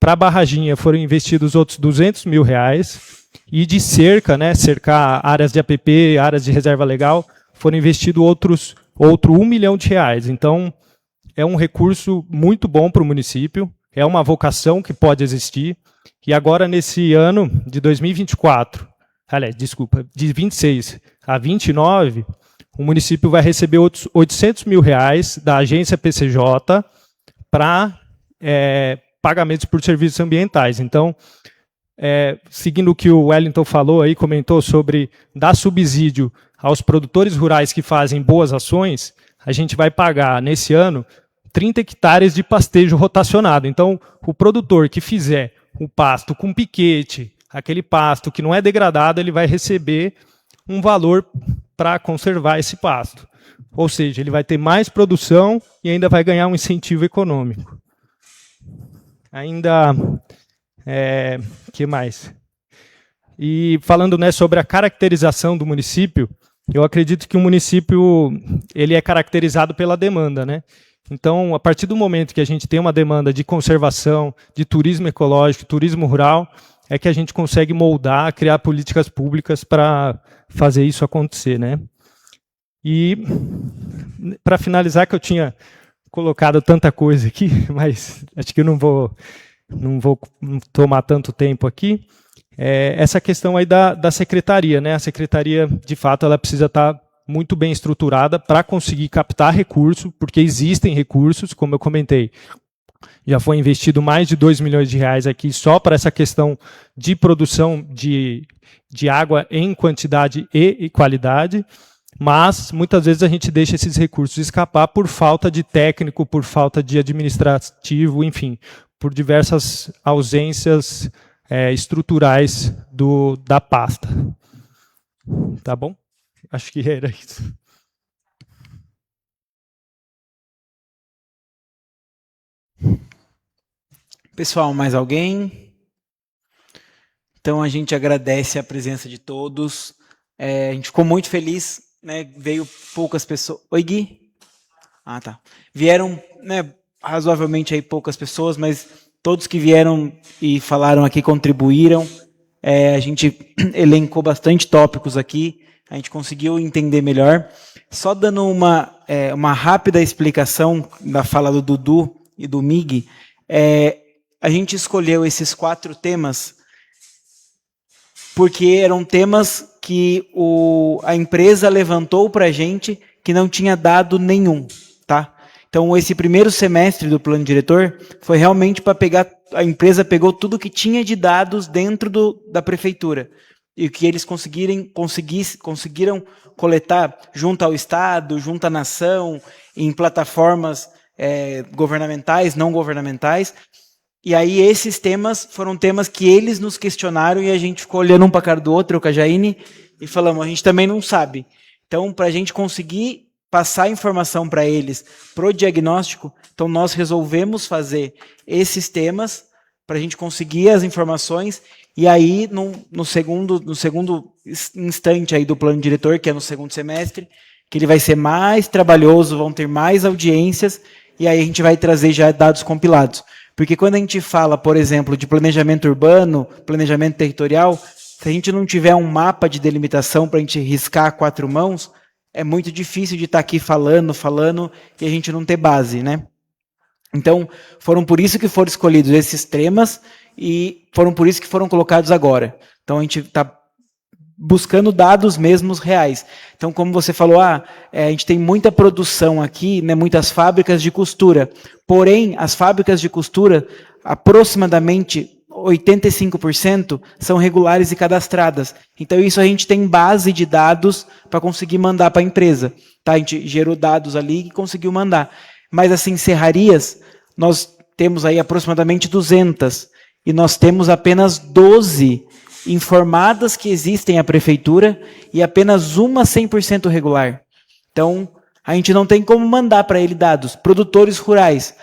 para a barraginha foram investidos outros R$200 mil, e de cerca, né, cercar áreas de APP, áreas de reserva legal, foram investidos outro R$1 milhão. Então, é um recurso muito bom para o município, é uma vocação que pode existir, e agora nesse ano de 2024, de 26 a 29, o município vai receber outros R$800 mil da agência PCJ para pagamentos por serviços ambientais. Então, seguindo o que o Wellington falou aí, comentou sobre dar subsídio aos produtores rurais que fazem boas ações, a gente vai pagar nesse ano 30 hectares de pastejo rotacionado. Então, o produtor que fizer o pasto com piquete, aquele pasto que não é degradado, ele vai receber um valor para conservar esse pasto. Ou seja, ele vai ter mais produção e ainda vai ganhar um incentivo econômico. Ainda, que mais? E falando, né, sobre a caracterização do município, eu acredito que o município ele é caracterizado pela demanda, né? Então, a partir do momento que a gente tem uma demanda de conservação, de turismo ecológico, turismo rural, é que a gente consegue moldar, criar políticas públicas para fazer isso acontecer, né? E, para finalizar, que eu tinha colocado tanta coisa aqui, mas acho que eu não vou tomar tanto tempo aqui, essa questão aí da secretaria, né? A secretaria, de fato, ela precisa estar muito bem estruturada para conseguir captar recurso, porque existem recursos, como eu comentei. Já foi investido mais de 2 milhões de reais aqui só para essa questão de produção de água em quantidade e qualidade, mas muitas vezes a gente deixa esses recursos escapar por falta de técnico, por falta de administrativo, enfim, por diversas ausências estruturais da pasta. Tá bom? Acho que era isso. Pessoal, mais alguém? Então a gente agradece a presença de todos. A gente ficou muito feliz, né? Veio poucas pessoas. Oi, Gui? Ah, tá. Vieram, né, razoavelmente aí poucas pessoas, mas todos que vieram e falaram aqui contribuíram. A gente elencou bastante tópicos aqui. A gente conseguiu entender melhor. Só dando uma rápida explicação da fala do Dudu e do Mig, a gente escolheu esses 4 temas porque eram temas que a empresa levantou para a gente que não tinha dado nenhum, tá? Então, esse primeiro semestre do plano diretor foi realmente para pegar, a empresa pegou tudo que tinha de dados dentro da prefeitura e que eles conseguiram coletar junto ao Estado, junto à nação, em plataformas governamentais, não governamentais. E aí esses temas foram temas que eles nos questionaram e a gente ficou olhando um para a cara do outro, eu com a Jaine, e falamos, a gente também não sabe. Então, para a gente conseguir passar informação para eles, pro diagnóstico, então nós resolvemos fazer esses temas para a gente conseguir as informações, e aí no segundo instante aí do plano diretor, que é no segundo semestre, que ele vai ser mais trabalhoso, vão ter mais audiências, e aí a gente vai trazer já dados compilados. Porque quando a gente fala, por exemplo, de planejamento urbano, planejamento territorial, se a gente não tiver um mapa de delimitação para a gente riscar a 4 mãos, é muito difícil de estar aqui falando, e a gente não ter base, né? Então, foram por isso que foram escolhidos esses temas e foram por isso que foram colocados agora. Então, a gente está buscando dados mesmos reais. Então, como você falou, a gente tem muita produção aqui, né, muitas fábricas de costura. Porém, as fábricas de costura, aproximadamente 85% são regulares e cadastradas. Então, isso a gente tem base de dados para conseguir mandar para a empresa. Tá? A gente gerou dados ali e conseguiu mandar. Mas, assim, serrarias, nós temos aí aproximadamente 200. E nós temos apenas 12 informadas que existem à prefeitura e apenas uma 100% regular. Então, a gente não tem como mandar para ele dados. Produtores rurais,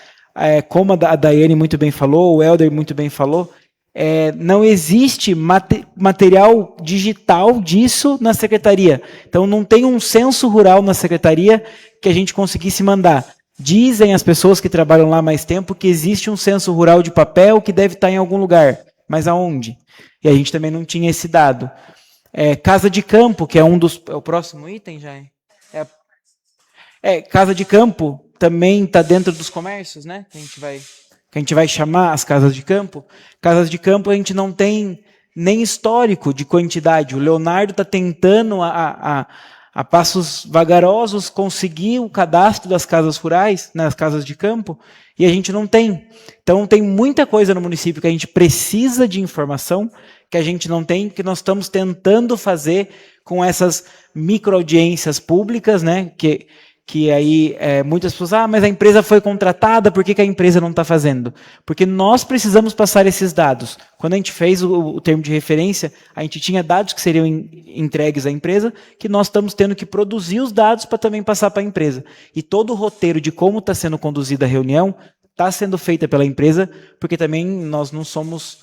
como a Daiane muito bem falou, o Helder muito bem falou, não existe material digital disso na secretaria. Então, não tem um censo rural na secretaria que a gente conseguisse mandar. Dizem as pessoas que trabalham lá há mais tempo que existe um censo rural de papel que deve estar em algum lugar. Mas aonde? E a gente também não tinha esse dado. Casa de campo, que é um dos... É o próximo item, já casa de campo também está dentro dos comércios, né? Que a gente vai chamar as casas de campo. Casas de campo a gente não tem nem histórico de quantidade. O Leonardo está tentando a passos vagarosos conseguir o cadastro das casas rurais, nas casas de campo, e a gente não tem. Então, tem muita coisa no município que a gente precisa de informação, que a gente não tem, que nós estamos tentando fazer com essas microaudiências públicas, né? Que aí muitas pessoas, mas a empresa foi contratada, por que a empresa não está fazendo? Porque nós precisamos passar esses dados. Quando a gente fez o termo de referência, a gente tinha dados que seriam entregues à empresa, que nós estamos tendo que produzir os dados para também passar para a empresa. E todo o roteiro de como está sendo conduzida a reunião está sendo feita pela empresa, porque também nós não somos...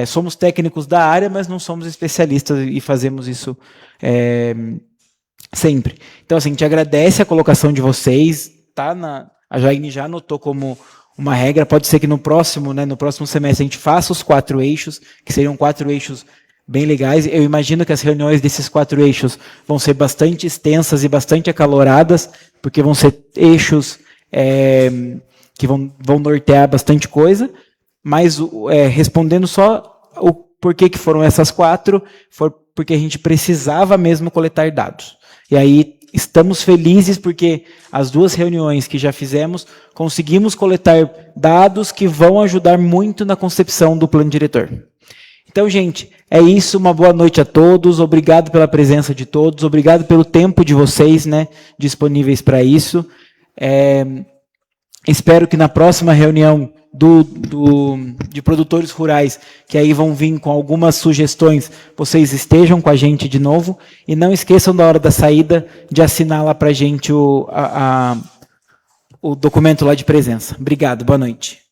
somos técnicos da área, mas não somos especialistas e fazemos isso Sempre. Então, assim, a gente agradece a colocação de vocês, tá? A Jaine já anotou como uma regra, pode ser que no próximo semestre a gente faça os 4 eixos, que seriam 4 eixos bem legais. Eu imagino que as reuniões desses 4 eixos vão ser bastante extensas e bastante acaloradas, porque vão ser eixos que vão nortear bastante coisa, mas respondendo só o porquê que foram essas 4, foi porque a gente precisava mesmo coletar dados. E aí estamos felizes porque as 2 reuniões que já fizemos, conseguimos coletar dados que vão ajudar muito na concepção do plano diretor. Então, gente, é isso. Uma boa noite a todos. Obrigado pela presença de todos. Obrigado pelo tempo de vocês, né, disponíveis para isso. Espero que na próxima reunião de produtores rurais, que aí vão vir com algumas sugestões, vocês estejam com a gente de novo. E não esqueçam, da hora da saída, de assinar lá para a gente o documento lá de presença. Obrigado, boa noite.